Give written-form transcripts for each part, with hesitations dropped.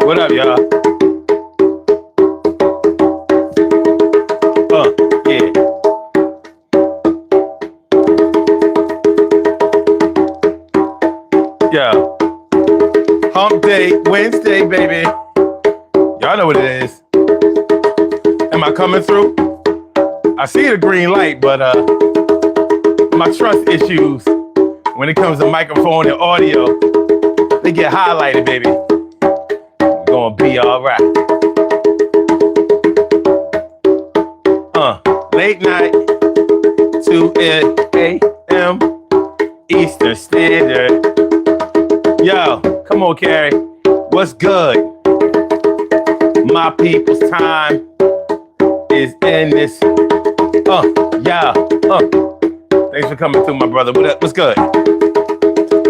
What up, y'all? Yeah. Yeah. Hump day, Wednesday, baby. Y'all know what it is. Am I coming through? I see the green light, but my trust issues when it comes to microphone and audio, they get highlighted, baby. We're gonna be all right. Late night, 2 a.m. Eastern Standard. Yo, come on, Carrie. What's good? My people's time is in this. Yeah. Thanks for coming through, my brother. What's good?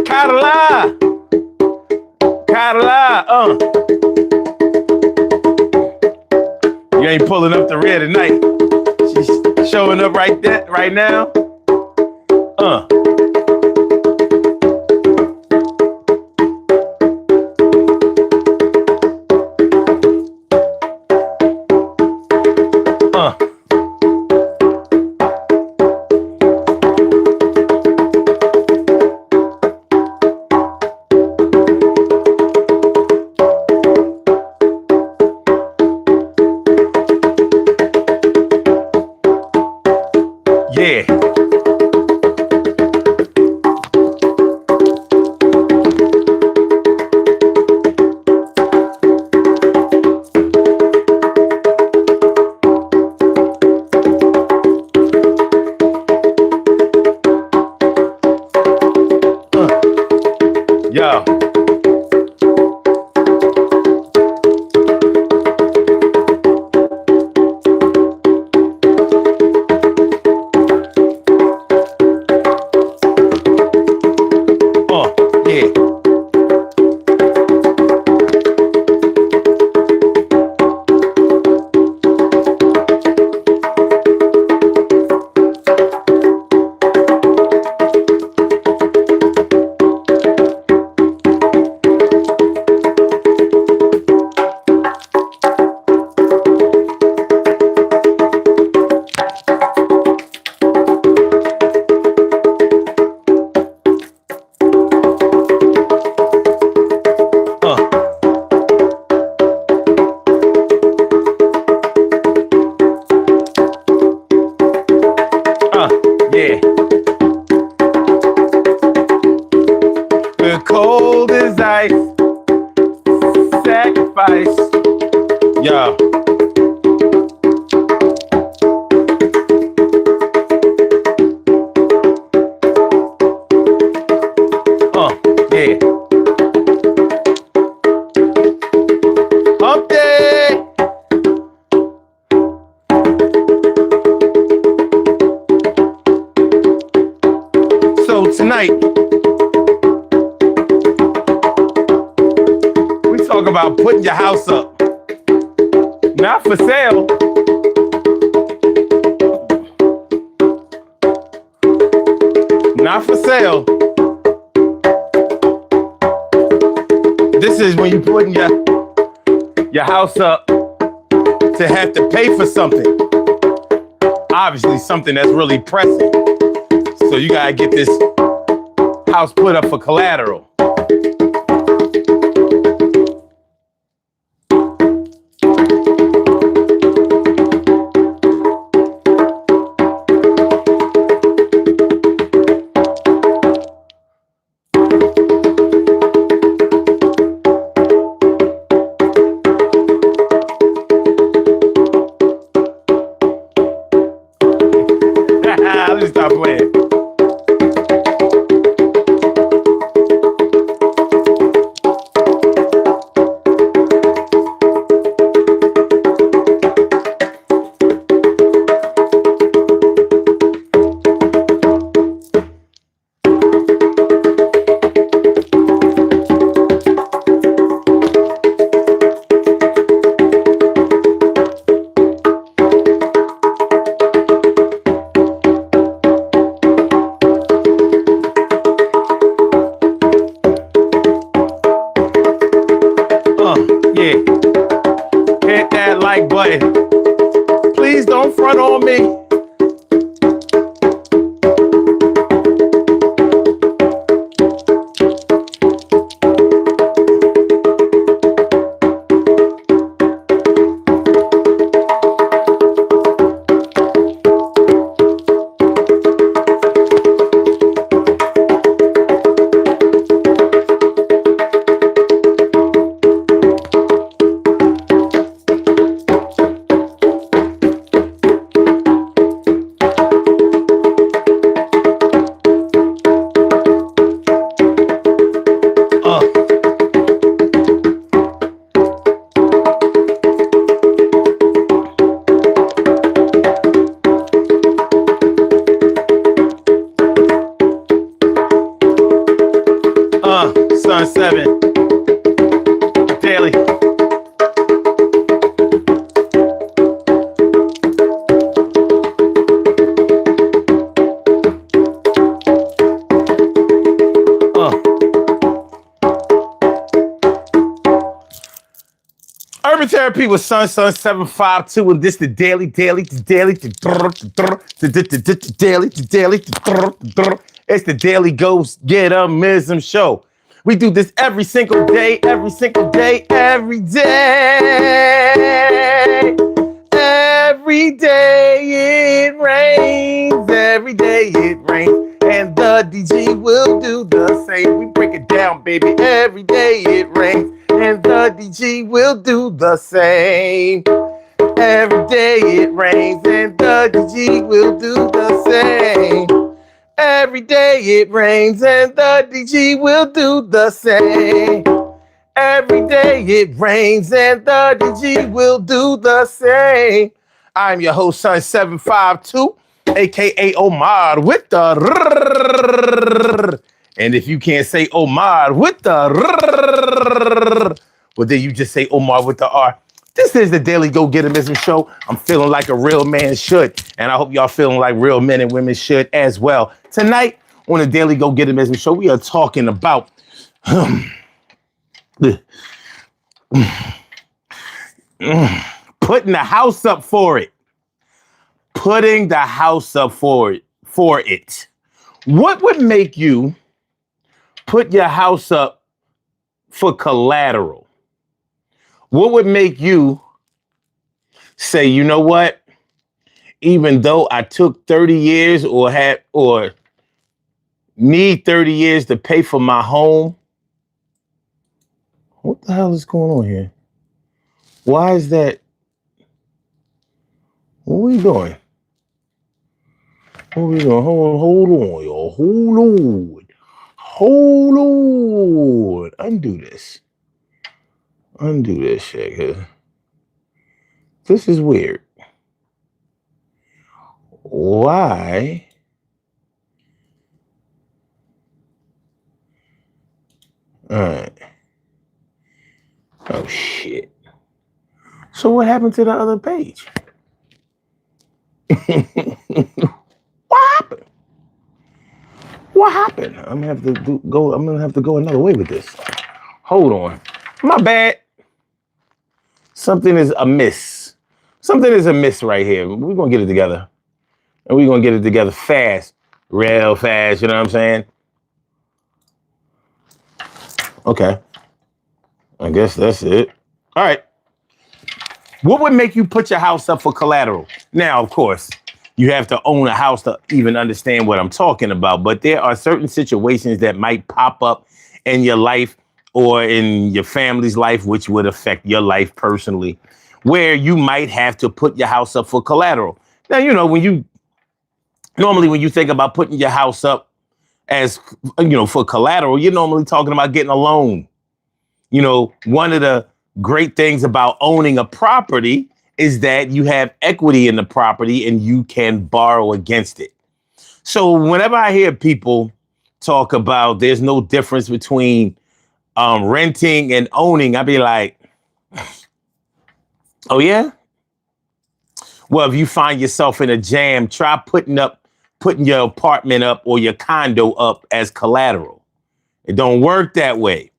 Collateral. You ain't pulling up the rear tonight. She's showing up right now. Yeah. Yo. Yeah. Yeah. We're cold as ice. Sacrifice. Yo. Yeah. Hump day. So tonight, we talk about putting your house up. Not for sale. Not for sale. This is when you're putting your house up to have to pay for something. Obviously something that's really pressing. So you gotta get this house put up for collateral. Let me stop playing. Yeah. Hit that like button. Please don't front on me. Son 7 Daily. Urban Therapy with Son 752, and this the daily. It's the Daily Ghost Get 'Emism show. We do this every single day. Every day it rains. Every day it rains. And the DG will do the same. We break it down, baby. Every day it rains. And the DG will do the same. Every day it rains. And the DG will do the same. Every day it rains and the DG will do the same. Every day it rains and the DG will do the same. I'm your host, Son 752, aka Omar with the rrrr. And if you can't say Omar with the rrrr, well, then you just say Omar with the R. This is the Daily Go Get 'Emism show. I'm feeling like a real man should. And I hope y'all feeling like real men and women should as well. Tonight on the Daily Go Get 'Emism show, we are talking about putting the house up for it. Putting the house up for it. What would make you put your house up for collateral? What would make you say, you know what? Even though I took 30 years or need 30 years to pay for my home. What the hell is going on here? Why is that? What are we doing? Hold on, y'all. Hold on. Undo this shit, cause this is weird. Why? All right. Oh shit. So what happened to the other page? What happened? I'm gonna have to go another way with this. Hold on. My bad. Something is amiss. Something is amiss right here. We're gonna get it together. And we're gonna get it together fast. Real fast, you know what I'm saying? Okay. I guess that's it. All right. What would make you put your house up for collateral? Now, of course, you have to own a house to even understand what I'm talking about. But there are certain situations that might pop up in your life or in your family's life, which would affect your life personally, where you might have to put your house up for collateral. Now, you know, when you think about putting your house up as, you know, for collateral, you're normally talking about getting a loan. You know, one of the great things about owning a property is that you have equity in the property and you can borrow against it. So whenever I hear people talk about there's no difference between renting and owning, I'd be like, oh yeah? Well, if you find yourself in a jam, try putting your apartment up or your condo up as collateral. It don't work that way.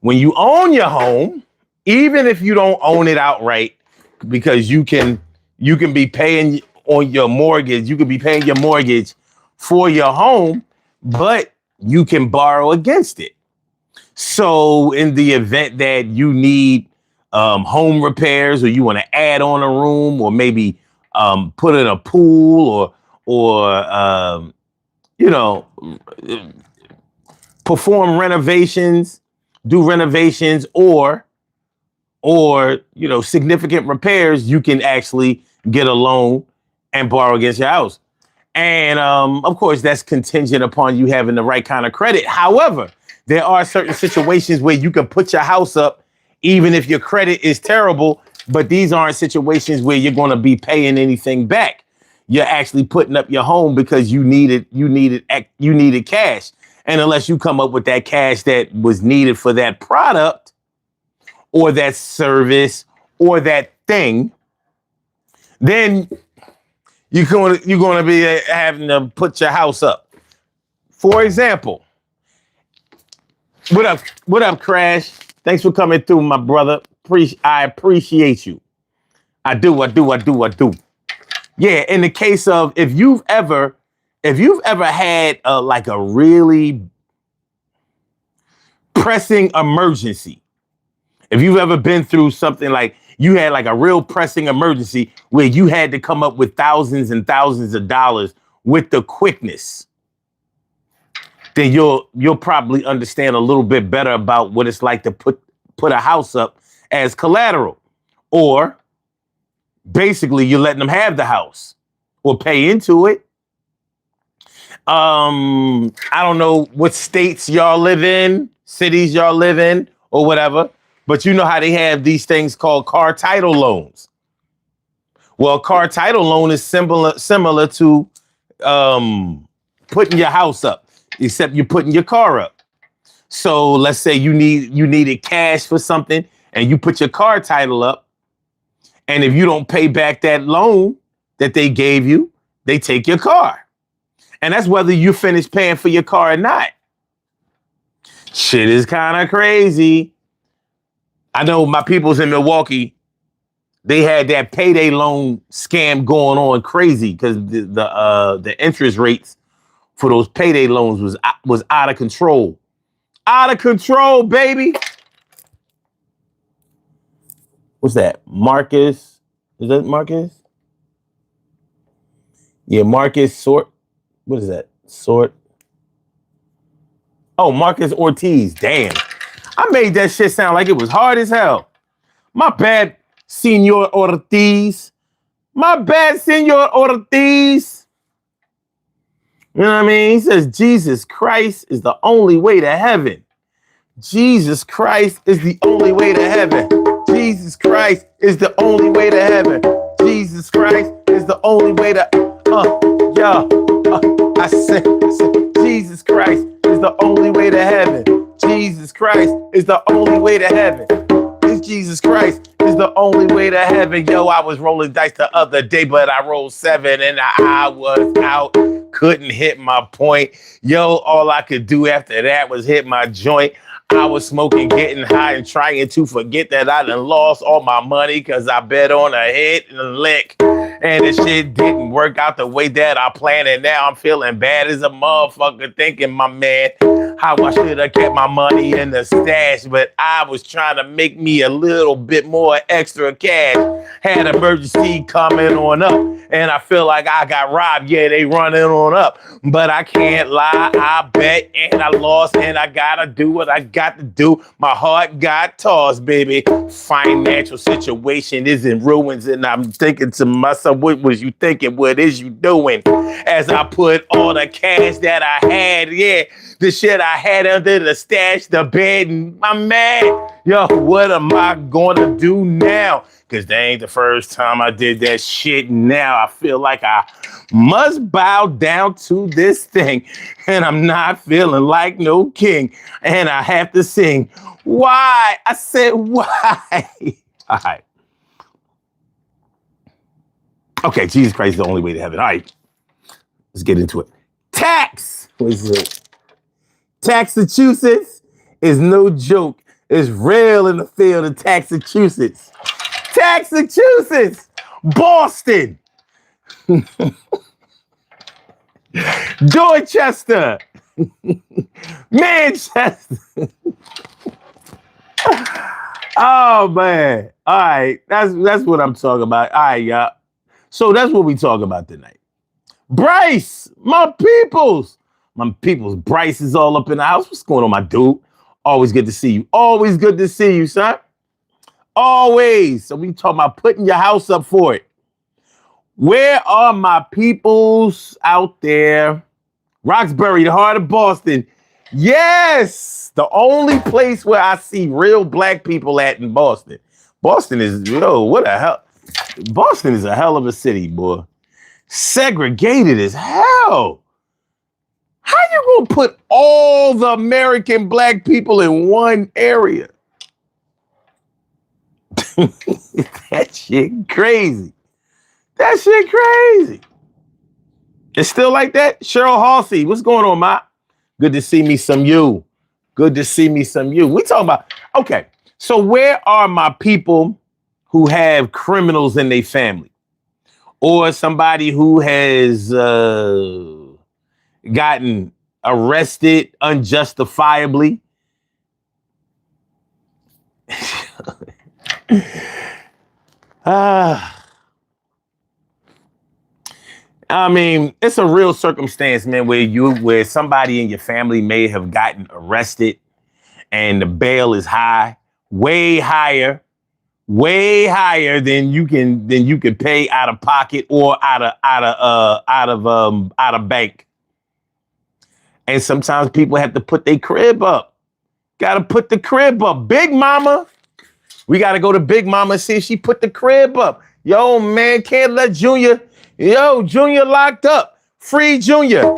When you own your home, even if you don't own it outright, because you can be paying on your mortgage, you could be paying your mortgage for your home, but you can borrow against it. So in the event that you need home repairs, or you want to add on a room, or maybe put in a pool, or you know, perform renovations, do renovations, or significant repairs, you can actually get a loan and borrow against your house. And of course, that's contingent upon you having the right kind of credit. However, there are certain situations where you can put your house up even if your credit is terrible, but these aren't situations where you're going to be paying anything back. You're actually putting up your home because you needed cash. And unless you come up with that cash that was needed for that product or that service or that thing, then you're going to be having to put your house up. For example, what up, Crash? Thanks for coming through, my brother. I appreciate you. I do. Yeah, in the case of if you've ever had like a really pressing emergency, if you've ever been through something like you had like a real pressing emergency where you had to come up with thousands and thousands of dollars with the quickness, then you'll probably understand a little bit better about what it's like to put a house up as collateral. Or basically you're letting them have the house or pay into it. I don't know what states y'all live in, cities y'all live in, or whatever, but you know how they have these things called car title loans. Well, car title loan is similar to putting your house up, except you're putting your car up. So let's say you needed cash for something and you put your car title up. And if you don't pay back that loan that they gave you, they take your car. And that's whether you finish paying for your car or not. Shit is kind of crazy. I know my peoples in Milwaukee, they had that payday loan scam going on crazy because the interest rates for those payday loans was out of control. Out of control, baby. What's that? Marcus? Is that Marcus? Yeah, Marcus Sort. What is that? Sort. Oh, Marcus Ortiz. Damn. I made that shit sound like it was hard as hell. My bad, Senor Ortiz. My bad, Senor Ortiz. You know what I mean? He says Jesus Christ is the only way to heaven. Jesus Christ is the only way to heaven. Jesus Christ is the only way to heaven. Jesus Christ is the only way to I said Jesus Christ is the only way to heaven. Jesus Christ is the only way to heaven. Jesus Christ is the only way to heaven. Yo, I was rolling dice the other day, but I rolled 7 and I was out. Couldn't hit my point. Yo, all I could do after that was hit my joint. I was smoking, getting high, and trying to forget that I done lost all my money because I bet on a hit and a lick. And the shit didn't work out the way that I planned. And now I'm feeling bad as a motherfucker, thinking, my man, how I should have kept my money in the stash. But I was trying to make me a little bit more extra cash. Had emergency coming on up. And I feel like I got robbed. Yeah, they running on up. But I can't lie. I bet and I lost. And I gotta do what I got to do. My heart got tossed, baby. Financial situation is in ruins. And I'm thinking to myself, what was you thinking? What is you doing? As I put all the cash that I had, yeah, the shit I had under the stash, the bed, and my man, yo, what am I gonna do now? Because that ain't the first time I did that shit. Now I feel like I must bow down to this thing. And I'm not feeling like no king. And I have to sing, why? I said, why? All right. Okay, Jesus Christ is the only way to heaven. All right, let's get into it. Tax. What is it? Massachusetts is no joke. It's real in the field of Massachusetts. Massachusetts, Boston, Dorchester, Manchester. Oh man. All right. That's what I'm talking about. All right, y'all. So that's what we talk about tonight. Bryce, my peoples. My peoples. Bryce is all up in the house. What's going on, my dude? Always good to see you. Always good to see you, son. Always. So we talking about putting your house up for it. Where are my peoples out there? Roxbury, the heart of Boston. Yes, the only place where I see real black people at in Boston. Boston is, what the hell? Boston is a hell of a city, boy. Segregated as hell. How you gonna put all the American black people in one area? That shit crazy. That shit crazy. It's still like that? Cheryl Halsey, what's going on, Ma? Good to see me some you. Good to see me some you. We talking about, okay, so where are my people who have criminals in their family? Or somebody who has gotten arrested unjustifiably? I mean, it's a real circumstance, man, where somebody in your family may have gotten arrested and the bail is high, way higher than you can pay out of pocket or out of bank. And sometimes people have to put their crib up. Gotta put the crib up. Big Mama. We gotta go to Big Mama and see if she put the crib up. Yo, man, can't let Junior. Yo, Junior locked up. Free Junior.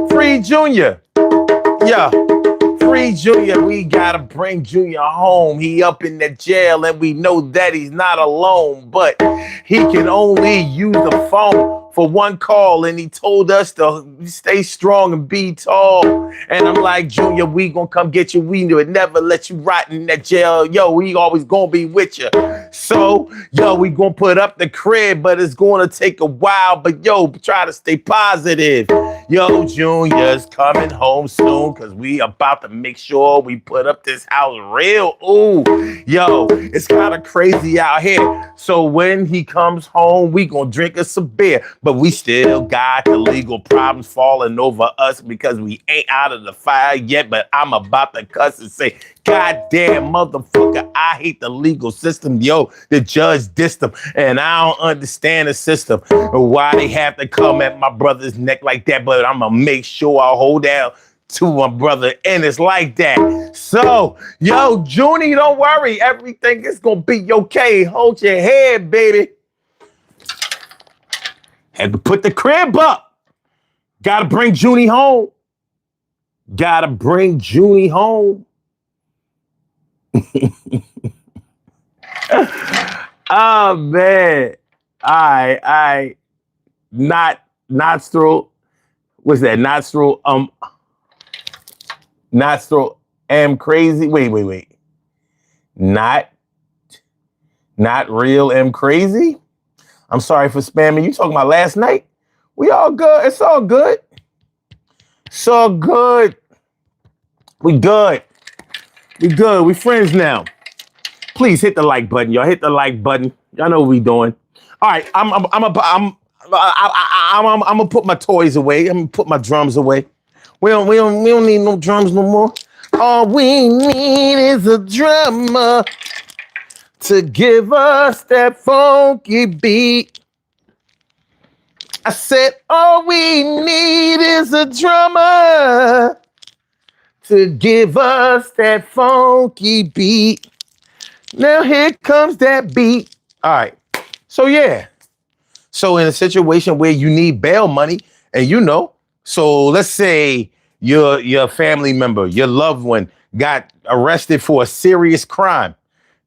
Free Junior. Yeah. Free Junior. We gotta bring Junior home. He up in the jail and we know that he's not alone, but he can only use the phone for one call, and he told us to stay strong and be tall. And I'm like, Junior, we gonna come get you. We would never let you rot in that jail. Yo, we always gonna be with you. So, yo, we gonna put up the crib, but it's gonna take a while. But yo, try to stay positive. Yo, Junior's coming home soon, cause we about to make sure we put up this house real. Ooh, yo, it's kind of crazy out here. So when he comes home, we gonna drink us some beer. But we still got the legal problems falling over us because we ain't out of the fire yet. But I'm about to cuss and say, God damn, motherfucker, I hate the legal system. Yo, the judge dissed them, and I don't understand the system or why they have to come at my brother's neck like that. But I'm gonna make sure I hold down to my brother, and it's like that. So, yo, Junie, don't worry. Everything is gonna be okay. Hold your head, baby. Had to put the crib up. Gotta bring Junie home. Gotta bring Junie home. Oh man. I not nostril. What's that? Nostril am crazy. Wait. Not real am crazy. I'm sorry for spamming. You talking about last night? We all good. It's all good. It's all good. We good. We good. We friends now. Please hit the like button, y'all. Hit the like button. Y'all know what we doing. All right, I'm gonna put my toys away. I'm gonna put my drums away. We don't need no drums no more. All we need is a drummer to give us that funky beat. I said, all we need is a drummer to give us that funky beat. Now here comes that beat. All right. So yeah. So in a situation where you need bail money, and so let's say your family member, your loved one got arrested for a serious crime.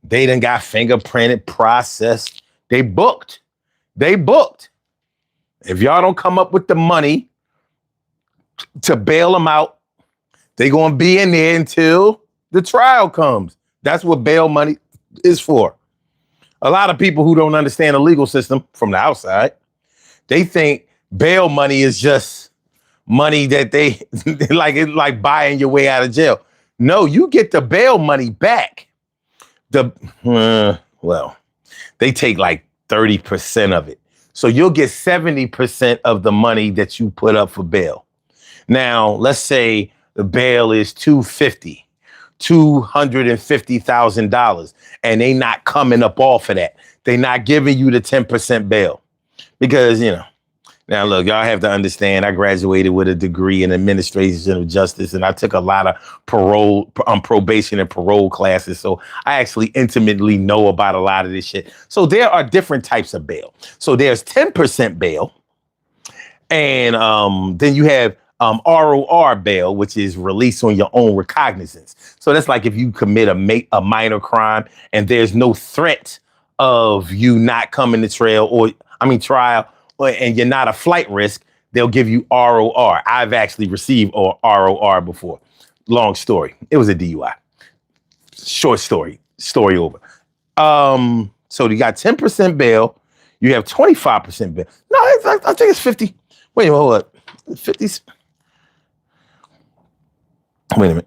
They done got fingerprinted, processed. They booked. If y'all don't come up with the money to bail them out, they gonna be in there until the trial comes. That's what bail money is for. A lot of people who don't understand the legal system from the outside, they think bail money is just money that they it's like buying your way out of jail. No, you get the bail money back. Well, they take like 30% of it. So you'll get 70% of the money that you put up for bail. Now, let's say the bail is $250,000, and they not coming up off of that. They not giving you the 10% bail because, now look, y'all have to understand, I graduated with a degree in administration of justice, and I took a lot of probation and parole classes. So I actually intimately know about a lot of this shit. So there are different types of bail. So there's 10% bail, and then you have ROR bail, which is release on your own recognizance. So that's like if you commit a minor crime and there's no threat of you not coming to trial, and you're not a flight risk, they'll give you ROR. I've actually received ROR before. Long story. It was a DUI. Short story. Story over. So you got 10% bail. You have 25% bail. No, I think it's 50. Wait, hold up. 50s. Wait a minute.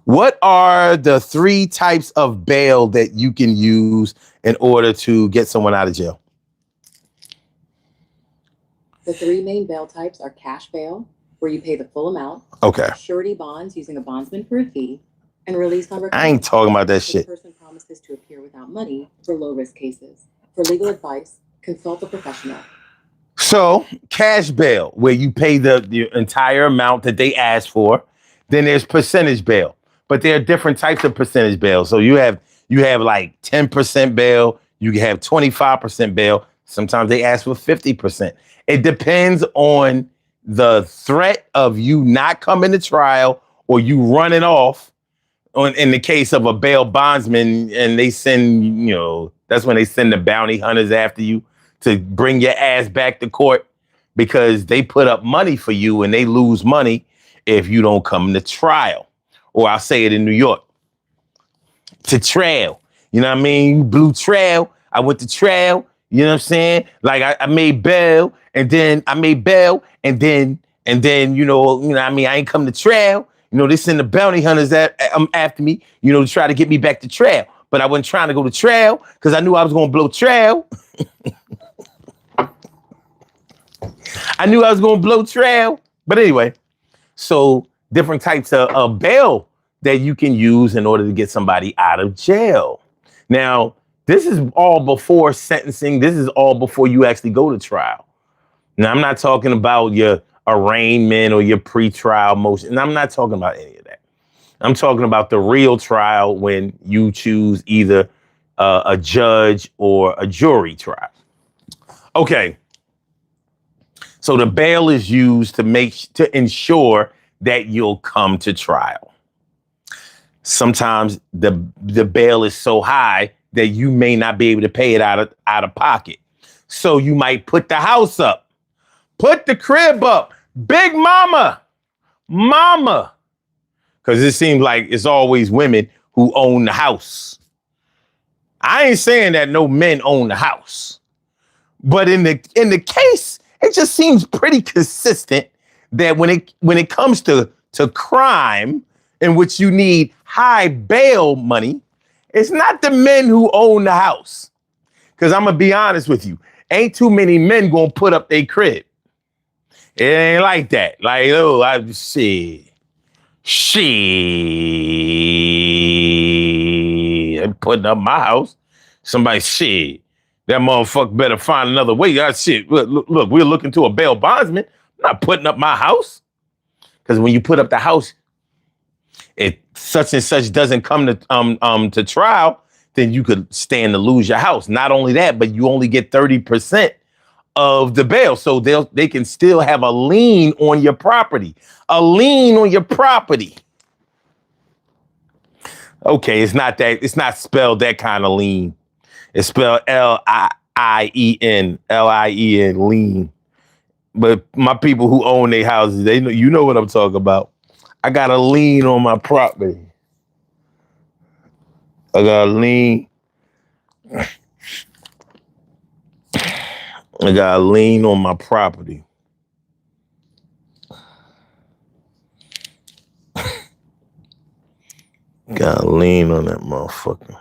What are the 3 types of bail that you can use in order to get someone out of jail? The 3 main bail types are cash bail, where you pay the full amount. Okay. Surety bonds, using a bondsman for a fee, and release on request. I ain't talking about that shit. The person promises to appear without money for low-risk cases. For legal advice, consult a professional. So cash bail, where you pay the entire amount that they asked for. Then there's percentage bail, but there are different types of percentage bail. So you have like 10% bail. You have 25% bail. Sometimes they ask for 50%. It depends on the threat of you not coming to trial or you running off. In the case of a bail bondsman, and they send, that's when they send the bounty hunters after you to bring your ass back to court because they put up money for you and they lose money if you don't come to trial. Or I'll say it in New York, to trial. You know what I mean? You blew trail. I went to trial. You know what I'm saying? Like I made bail and then I made bail and then, you know what I mean? I ain't come to trial. They send the bounty hunters after me, to try to get me back to trial. But I wasn't trying to go to trial because I knew I was going to blow trail. I knew I was going to blow trail. But anyway, so different types of bail that you can use in order to get somebody out of jail. Now, this is all before sentencing. This is all before you actually go to trial. Now, I'm not talking about your arraignment or your pretrial motion. And I'm not talking about any of that. I'm talking about the real trial when you choose either a judge or a jury trial. Okay. So the bail is used to ensure that you'll come to trial. Sometimes the bail is so high that you may not be able to pay it out of pocket. So you might put the house up, put the crib up, big mama. Because it seems like it's always women who own the house. I ain't saying that no men own the house, but in the case, it just seems pretty consistent that when it comes to crime in which you need high bail money, it's not the men who own the house. Because I'm going to be honest with you, ain't too many men going to put up their crib. It ain't like that. Like, I'm putting up my house. Somebody, that motherfucker better find another way. Look, we're looking to a bail bondsman. I'm not putting up my house. Because when you put up the house, if such and such doesn't come to trial, then you could stand to lose your house. Not only that, but you only get 30% of the bail. So they can still have a lien on your property. A lien on your property. Okay, it's not spelled that kind of lien. It's spelled L-I-E-N, lien. But my people who own their houses, they know, you know what I'm talking about. I got a lien on my property. I got a lien. I got a lien on my property. Got a lien on that motherfucker.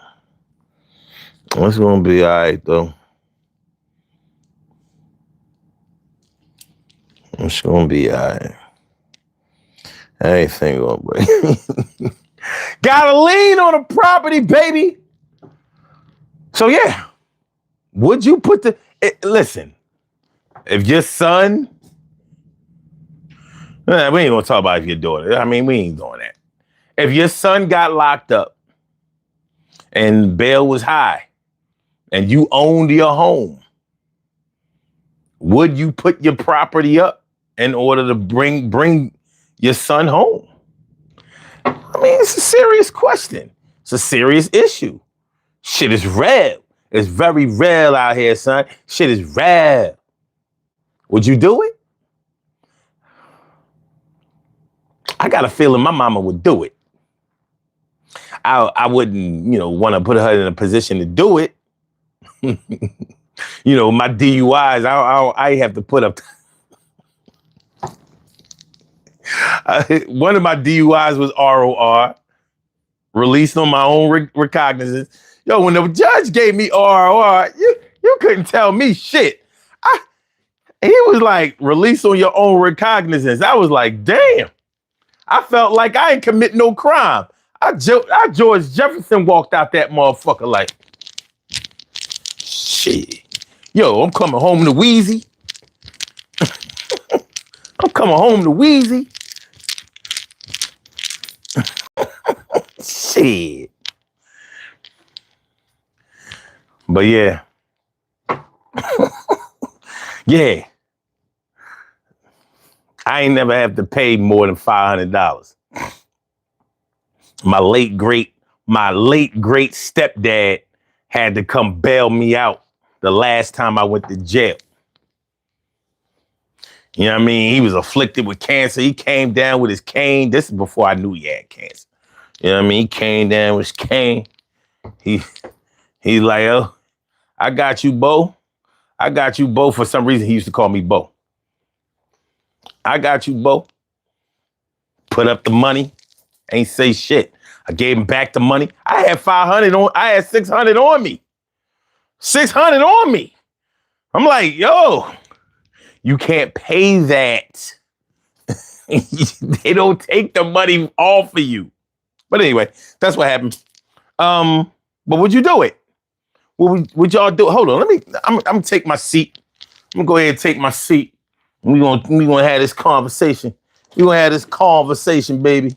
It's gonna be all right though. It's gonna be all right. Anything gonna be. Got a lien on the property, baby. So yeah, would you put listen? If your son, we ain't gonna talk about your daughter. I mean, we ain't doing that. If your son got locked up and bail was high and you owned your home, would you put your property up in order to bring your son home? I mean, it's a serious question. It's a serious issue. Shit is real. It's very real out here, son. Shit is real. Would you do it? I got a feeling my mama would do it. I wouldn't, want to put her in a position to do it. My DUIs, I have to put up. One of my DUIs was ROR, released on my own recognizance. Yo, when the judge gave me ROR, you couldn't tell me shit. He was like, release on your own recognizance. I was like, damn. I felt like I ain't commit no crime. I George Jefferson walked out that motherfucker like, shit. Yo, I'm coming home to Wheezy. I'm coming home to Wheezy. Shit. But yeah. Yeah. I ain't never have to pay more than $500. My late great stepdad had to come bail me out the last time I went to jail. You know what I mean? He was afflicted with cancer. He came down with his cane. This is before I knew he had cancer. You know what I mean? He came down with his cane. He's like, oh, I got you, Bo. I got you, Bo. For some reason, he used to call me Bo. I got you, Bo. Put up the money. Ain't say shit. I gave him back the money. I had 500 on. I had 600 on me. 600 on me. I'm like, yo, you can't pay that. They don't take the money off of you. But anyway, that's what happened. But would you do it? Would y'all do it? Hold on, I'm gonna take my seat. I'm gonna go ahead and take my seat. We gonna have this conversation. We gonna have this conversation, baby.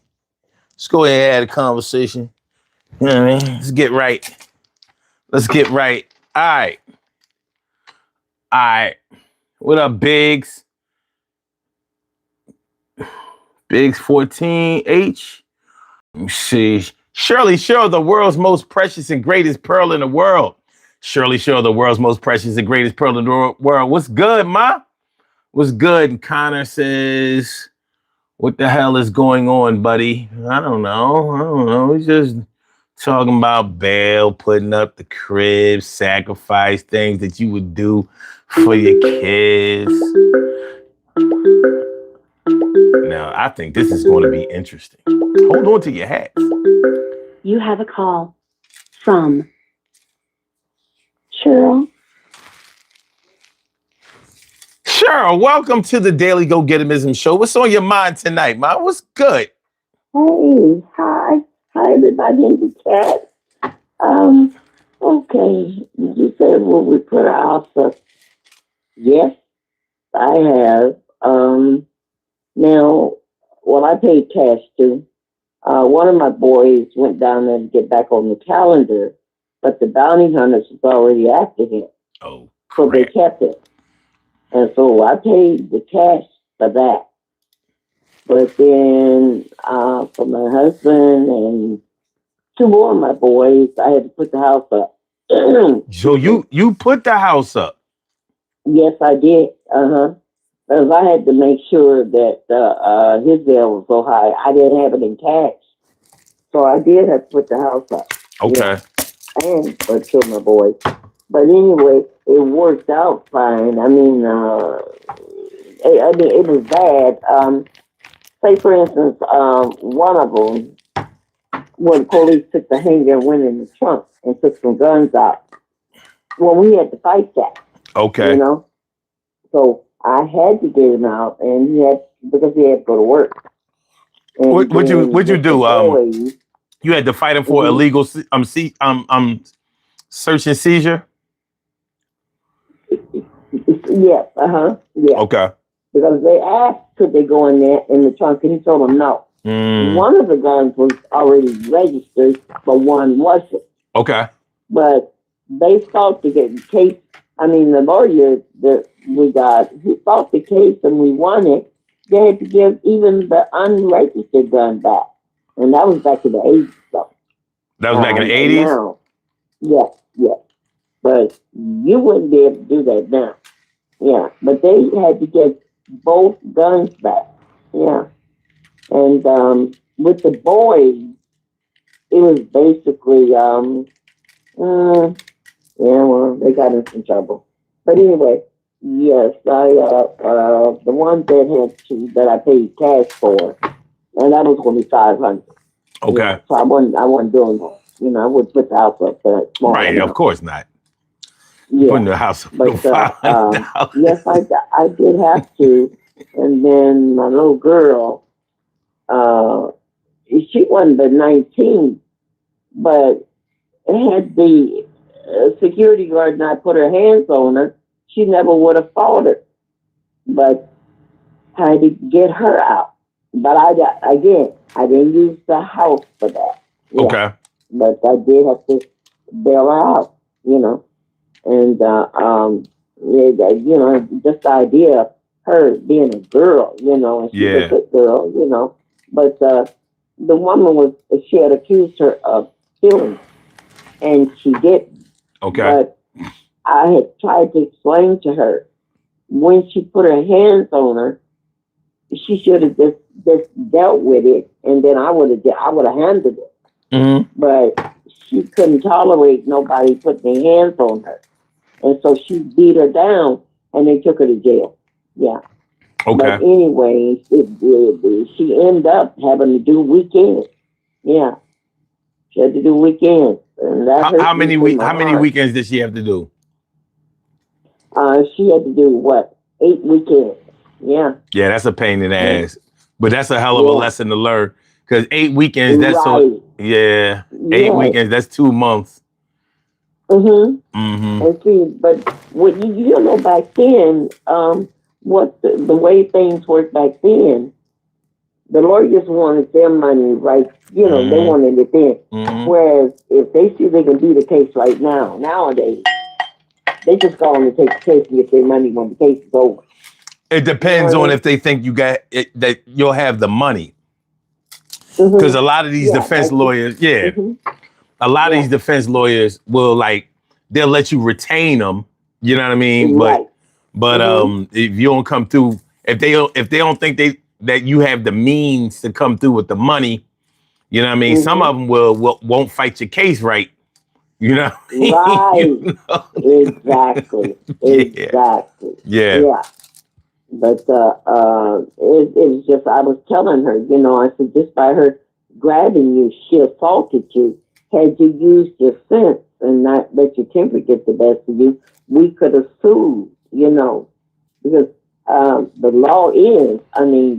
Let's go ahead and have a conversation. You know what I mean? Let's get right. Let's get right. All right. All right. What up, Biggs? Biggs 14H. Let me see. Shirley Show, the world's most precious and greatest pearl in the world. Shirley Show, the world's most precious and greatest pearl in the world. What's good, ma? What's good? And Connor says, what the hell is going on, buddy? I don't know. He's just talking about bail, putting up the crib, sacrifice, things that you would do for your kids. Now, I think this is going to be interesting. Hold on to your hats. You have a call from Cheryl. Cheryl, welcome to the Daily Go Getimism Show. What's on your mind tonight, ma? What's good? Hey, hi everybody in the chat. Okay, you said, will we put our house up? Yes, I have. Now, well, I paid cash too. One of my boys went down there to get back on the calendar, but the bounty hunters was already after him. Oh, crap. So they kept it. And so I paid the cash for that. But then for my husband and two more of my boys, I had to put the house up. So you put the house up? Yes, I did. Because I had to make sure that his bill was so high, I didn't have it in cash. So I did have to put the house up. Okay. And but killed my boys. But anyway, it worked out fine. I mean, it was bad. Say for instance, one of them, when police took the hanger and went in the trunk and took some guns out. Well, we had to fight that, Okay. you know. So I had to get him out, and because he had to go to work. And What'd you with the do? boys, You had to fight him for illegal search and seizure. yes, yeah. Okay. Because they asked could they go in there in the trunk, and he told them no. One of the guns was already registered, but one wasn't. Okay. But they fought to get the case. I mean, the lawyer that we got, he fought the case and we won it. They had to give even the unregistered gun back. And that was back in the 80s, though. That was back in the 80s? Now, yes. But you wouldn't be able to do that now. Yeah. But they had to get both guns back. Yeah. And with the boys, it was basically, well, they got in some trouble. But anyway, yes, the one that I paid cash for, and that was only $500. Okay. Yeah, so I wasn't doing that. I wouldn't put the house up for that small Right, amount. of course not. Yeah. Putting the house up But $500. yes, I did have to. And then my little girl, she wasn't but 19, but had the security guard not put her hands on her, she never would have fought her. But I had to get her out. But I didn't use the house for that. Yeah. Okay. But I did have to bail her out, And just the idea of her being a girl, and she's a good girl, But the woman she had accused her of stealing, and she didn't. Okay. But I had tried to explain to her when she put her hands on her, she should have just dealt with it, and then I would have handled it. Mm-hmm. But she couldn't tolerate nobody putting their hands on her, and so she beat her down, and they took her to jail. Yeah. Okay. But anyway, she ended up having to do weekends. Yeah. She had to do weekends. And that how many weekends did she have to do? She had to do what? 8 weekends. Yeah. Yeah, that's a pain in the ass. But that's a hell of a lesson to learn. Because 8 weekends, that's right. 8 weekends, that's 2 months. And see, but what back then, what the way things worked back then, the lawyers wanted their money right. They wanted it then. Whereas if they see they can do the case right nowadays, they just go on and take the case and get their money when the case is over. It depends on if they think you got it, that you'll have the money. Because a lot of these defense lawyers, a lot of these defense lawyers will they'll let you retain them. You know what I mean? Right. But if you don't come through, if they don't think that you have the means to come through with the money, you know what I mean? Some of them won't fight your case right. You know? Right. Exactly. Exactly. Yeah. But it was just, I was telling her, I said, just by her grabbing you, she assaulted you. Had you used your sense and not let your temper get the best of you, we could have sued, because the law is,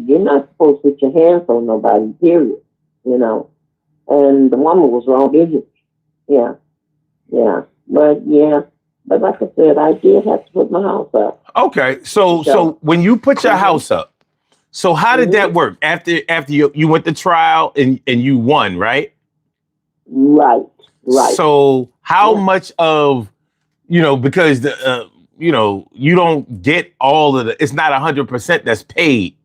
you're not supposed to put your hands on nobody, period, And the woman was wrong, isn't it? Yeah. But like I said, I did have to put my house up. Okay, so when you put your house up, so how did that work? After you went to trial and you won, right? Right. So how much of, because the you don't get all of it's not 100% that's paid.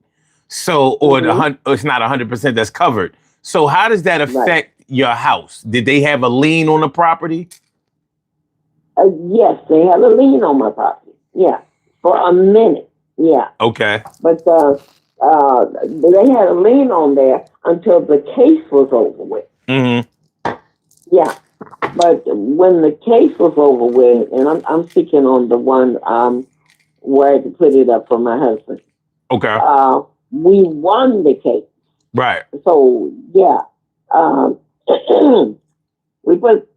So or it's not 100% that's covered. So how does that affect your house? Did they have a lien on the property? Yes, they had a lien on my property. Yeah, for a minute. Yeah. Okay. But they had a lien on there until the case was over with. Mm-hmm. Yeah. But when the case was over with, and I'm speaking on the one where I had to put it up for my husband. Okay. We won the case. Right. So yeah, um, we put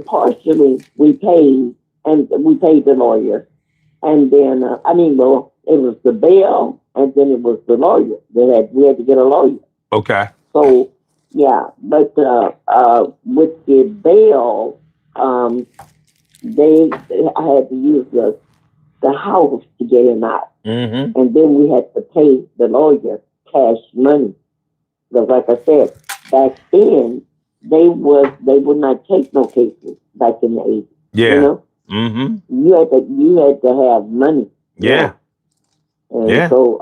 partially we paid, and we paid the lawyer, and then well, it was the bail, and then it was the lawyer. We had to get a lawyer. Okay. So yeah, but with the bail, I had to use the house to get him out, Mm-hmm. and then we had to pay the lawyer cash money. Because like I said, back then they would not take no cases back in the 80s. Yeah. You know, Mm-hmm. you had to have money. Yeah. And so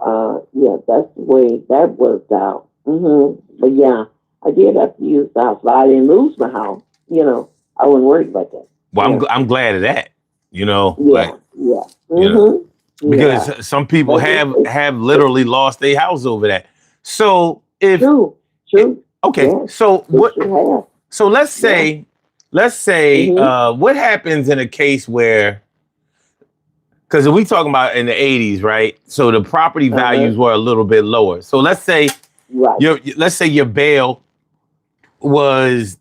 that's the way that worked out. But yeah, I did have to use the house. But I didn't lose my house. I wasn't worried about that. Well, I'm glad of that. Yeah, yeah. Because some people But have literally lost their house over that. So if true. okay, Yeah, so what? have. So let's say what happens in a case where, because we talking about in the 80s, right? So the property values were a little bit lower. So let's say your bail was,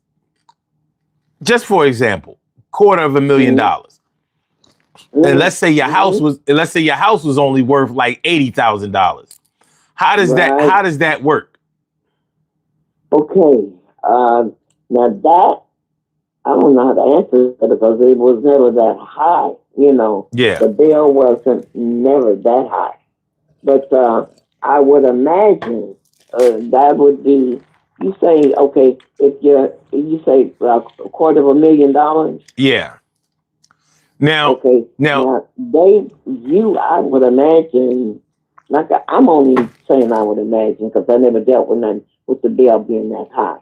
just for example, $250,000. And let's say your house was only worth like $80,000. How does that work? Okay. Now that I don't know how to answer it because it was never that high. Yeah. The bill wasn't never that high. But I would imagine that would be. You say okay if you say $250,000. Yeah. Now, okay. Now I would imagine. Like I'm only saying I would imagine because I never dealt with nothing with the bill being that high.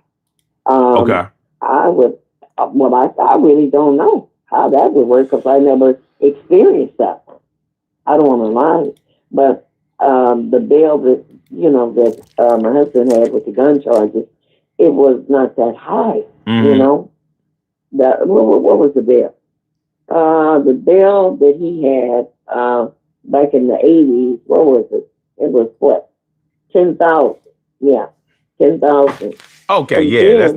Okay. I would. Well, I really don't know how that would work because I never experienced that one. I don't want to lie, but the bill that my husband had with the gun charges, it was not that high. Mm-hmm. What was the bill? The bill that he had back in the 80s, what was it? It was what? 10,000. Yeah, 10,000. Okay, and yeah, then, that's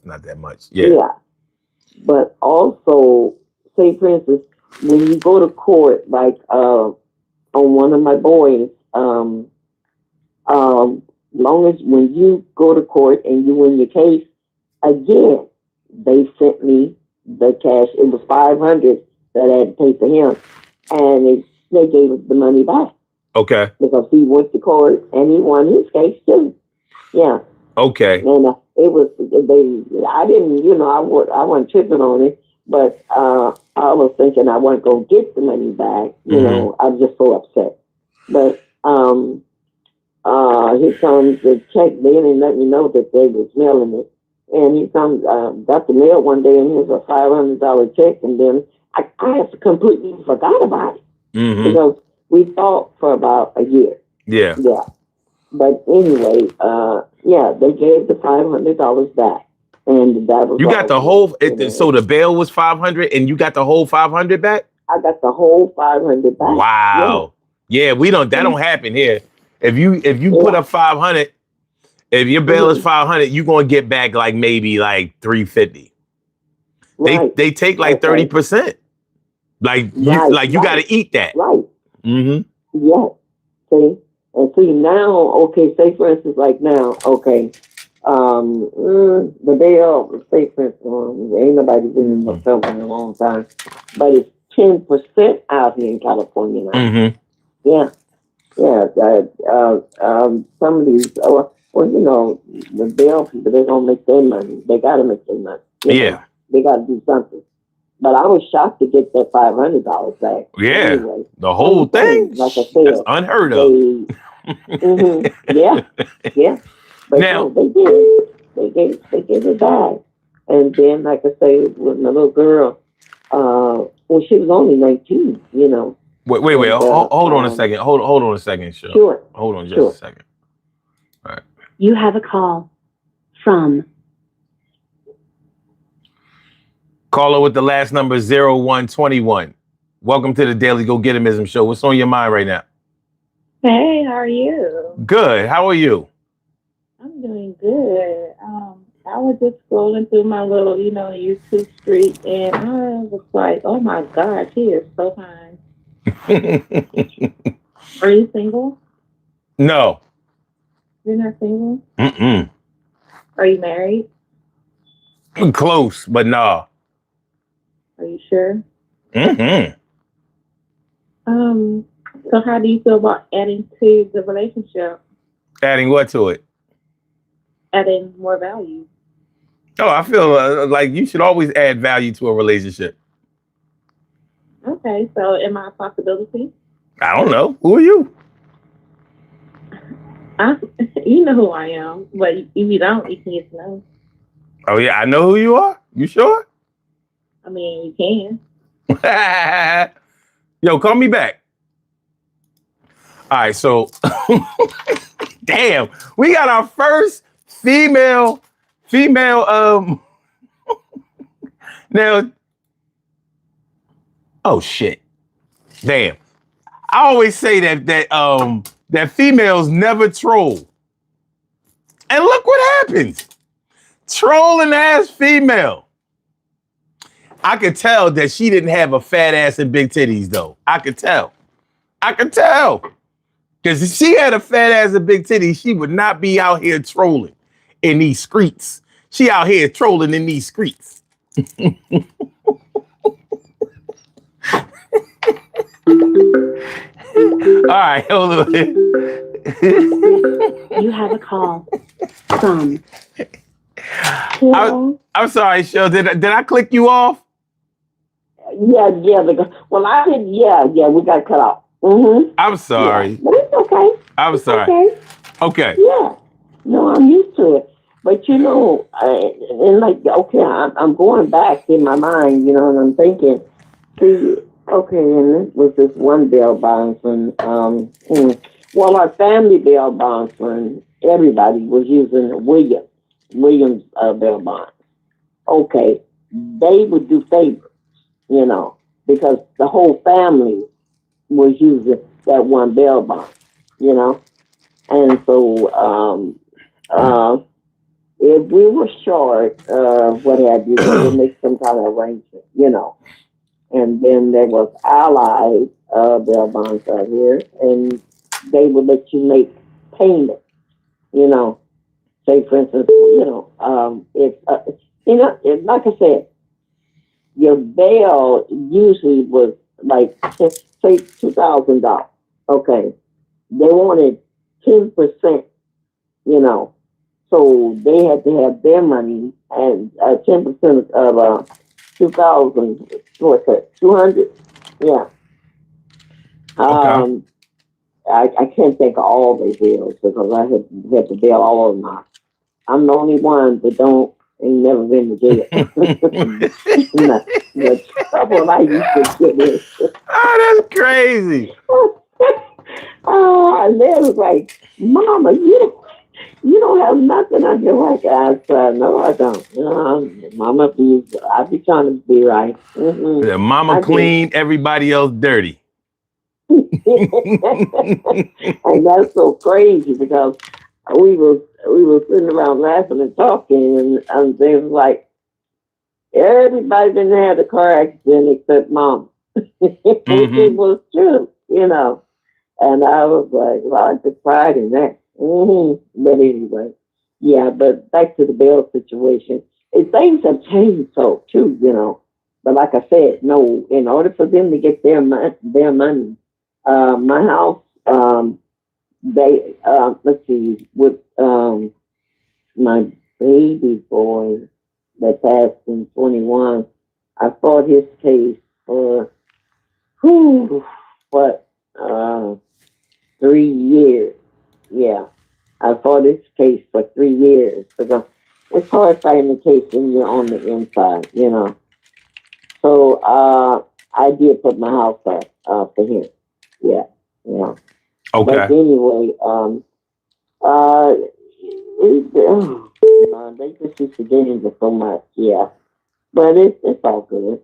not that much. Yeah. But also, say for instance, when you go to court, like on one of my boys, long as when you go to court and you win your case, again, they sent me the cash. It was 500 that I had to pay for him, and they gave us the money back. Okay. Because he went to court and he won his case too. Yeah. Okay. And it was I didn't, I wasn't tripping on it, but I was thinking I wasn't gonna get the money back. I was just so upset. But here comes the check. They didn't let me know that they was mailing it. And he comes, got the mail one day, and here's a $500 check, and then I completely forgot about it because we fought for about a year. Yeah. Yeah. But anyway, they gave the $500 back, and that was. You got the whole. So the bail was 500, and you got the whole 500 back. I got the whole 500 back. Wow. Yeah, we don't. That don't happen here. If you put up 500, if your bail is 500, you're gonna get back like maybe like 350. Right. They take like 30%. Like you got to eat that. Right. Mm-hmm. Yeah. See. And see now, okay, say for instance, like now, okay, the bail, say for instance, ain't nobody been in the film in a long time, but it's 10% out here in California now. Mm-hmm. Yeah. Some of these, the bail people, they don't make their money. They got to make their money. They got to do something. But I was shocked to get that $500 back. Yeah, anyway, the whole thing, like I said, that's unheard of. Yeah. But now, no, they did. They gave it back. And then, like I say, with my little girl, she was only 19, Wait. Hold on a second. Hold on a second, Cheryl. Sure. Hold on just a second. All right. You have a call from Caller with the last number 0121. Welcome to the Daily Go Getimism Show. What's on your mind right now? Hey, how are you? Good. How are you? I'm doing good. I was just scrolling through my little, YouTube street, and I was like, "Oh my God, she is so fine." Are you single? No. You're not single? Mm-mm. Are you married? Close, but nah. Are you sure? Mm-hmm. So how do you feel about adding to the relationship, Adding what to it? adding more value? Oh, I feel like you should always add value to a relationship. Okay, so am I a possibility? I don't know. Who are you? I, you know who I am, but if you don't, you can get to know. Oh, yeah. I know who you are. You sure? I mean, you Yo, call me back. All right. So, damn, we got our first female. Now, oh shit. Damn. I always say that females never troll. And look what happens. Trolling ass female. I could tell that she didn't have a fat ass and big titties though. I could tell. Because if she had a fat ass and big titties, she would not be out here trolling in these streets. She out here trolling in these streets. All right, hold on. You have a call from. I'm sorry, Shell. Did I click you off? Yeah. Well, I did. Yeah. We got cut off. Mm-hmm. I'm sorry. Yeah, but it's okay. I'm sorry. Okay. Okay. Yeah. No, I'm used to it. But and like, okay, I'm going back in my mind, and I'm thinking, see, okay, and this was this one bail bondsman. Well, our family bail bondsman, everybody was using Williams bail bonds. Okay, they would do favors, because the whole family was using that one bail bond, and so if we were short, what have you, they would make some kind of arrangement, And then there was allied bail bonds out here, and they would let you make payments, Say, for instance, if like I said, your bail usually was like, say, $2,000. Okay, they wanted 10%, so they had to have their money, and 10% of 2,000. What's that? 200. Yeah. Okay. I can't think of all the bills because I had to bail all of them out. I'm the only one that ain't never been to jail. The trouble I used to get in. Oh, that's crazy. And they was like, "Mama, you don't have nothing on your like." I said, "No, I don't. Mama, I be trying to be right." Mm-hmm. Yeah, mama clean, everybody else dirty. And that's so crazy because we was sitting around laughing and talking, and they was like, everybody didn't have a car accident except Mom, which it was true, And I was like, well, I took pride in that. Mm-hmm. But anyway, yeah. But back to the bail situation, things have changed so too, But like I said, no, in order for them to get their money, my house, they let's see, with my baby boy that passed in 21, I fought his case for what 3 years. Yeah, I fought his case for 3 years because it's hard fighting the case when you're on the inside, So I did put my house up for him. Yeah. Okay. But anyway, they just used to get into so much. Yeah. But it's all good.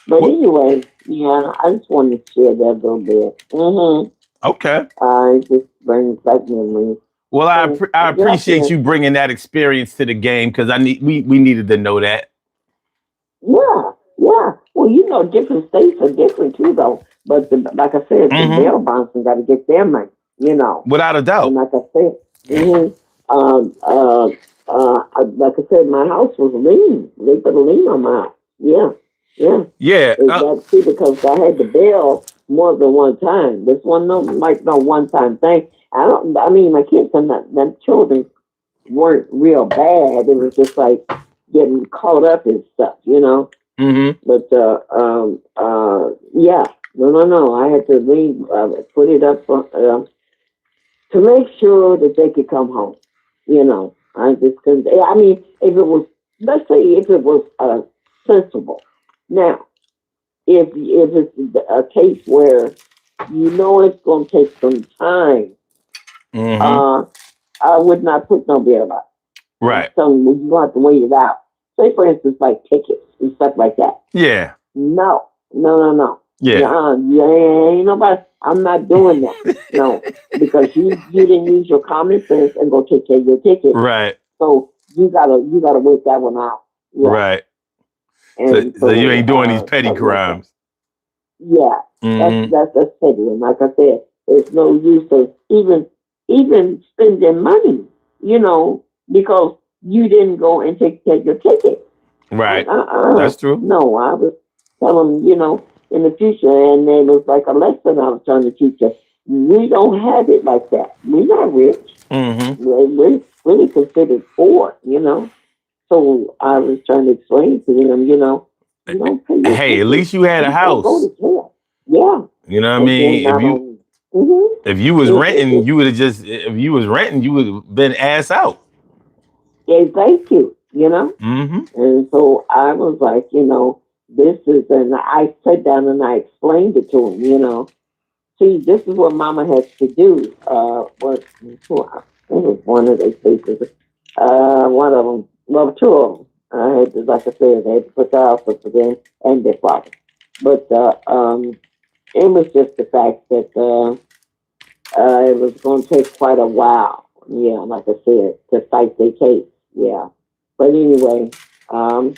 But Well, anyway, yeah, I just wanted to share that a little bit. okay. It just brings back memories. Well, So I appreciate you definitely, bringing that experience to the game because we needed to know that yeah, yeah. Well, different states are different too, though. But like I said, the hmm bail bondsmen got to get their money, without a And doubt. like I said, hmm um, uh, like I said, my house was lien. They put a lien on my house. Yeah, yeah. Yeah. That's true because I had to bail more than one time. This one no one time thing. I mean my kids are not my children weren't real bad. It was just like getting caught up in stuff. hmm But yeah. No. I had to leave put it up to make sure that they could come home. I just couldn't. I mean, if it was, let's say, if it was sensible. Now, if it's a case where it's going to take some time, hmm uh, I would not put no bill up. I'm Right. telling you, you have to wait it out. Say, for instance, like tickets and stuff like that. Yeah. No. Yeah. Yeah, ain't nobody. I'm not doing that. No, because you didn't use your common sense and go take care of your ticket. Right. So you gotta work that one out. Yeah, Right. So and so you ain't doing these so petty something like that. crimes. Yeah, that's hmm that's petty. And like I said, there's no use of even spending money. Because you didn't go and take care of your ticket. Right. Uh-uh. That's true. No, I was telling them, in the future, and it was like a lesson I was trying to teach them. We don't have it like that. We're not rich. hmm We're really considered poor. So I was trying to explain to them, you don't pay your Hey, at ticket. least you had a You don't go house. to jail. Yeah. You know what I And then mean? not only, mm-hmm, If you was it, it, renting, it, you would have just if you was renting, you would have been ass out. thank you. hmm And so I was like, this is, and I sat down and I explained it to him. See, this is what Mama has to do. It was one of those cases. One of them, well, two of them. I had to, like I said, they had to put the house up for them and their father. But it was just the fact that it was going to take quite a while. Yeah, like I said, to fight their case. Yeah, but anyway, um,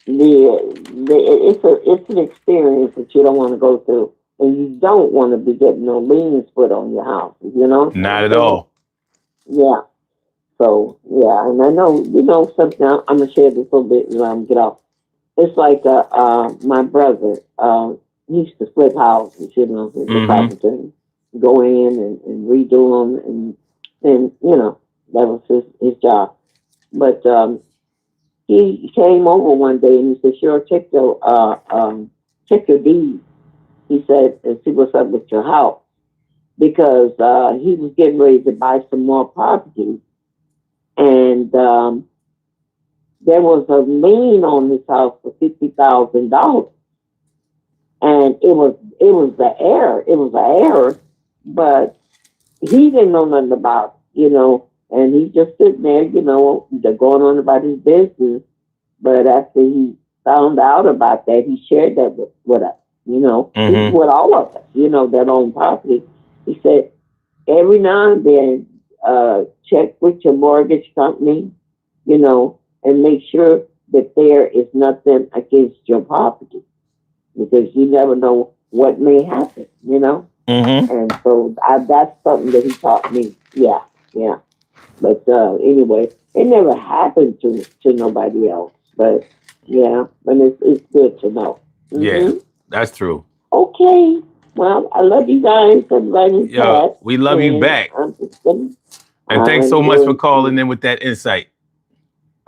it's an experience that you don't want to go through, and you don't want to be getting no liens put on your house. You know what Not I'm at saying? all. Yeah. So yeah, and I know something. I'm gonna share this a little bit and get off. It's like my brother used to flip houses. Just hmm happened to him. Go in and redo them, and that was his job. But he came over one day and he said, "Sure, check your deed." He said, "And see what's up with your house," because he was getting ready to buy some more property, and there was a lien on his house for $50,000, and it was the error. It was an error, but he didn't know nothing about and he just sitting there, they're going on about his business. But after he found out about that, he shared that with us, hmm with all of us, that own property. He said, every now and then, check with your mortgage company, and make sure that there is nothing against your property because you never know what may happen. hmm And so that's something that he taught me. Yeah, yeah. But anyway, it never happened to nobody else. But yeah, but it's good to know. Yeah, hmm that's true. Okay. Well, I love you guys, everybody in Yo, chat, we love you and back. I'm just gonna. And I'm thanks so much for going calling to. in with that insight.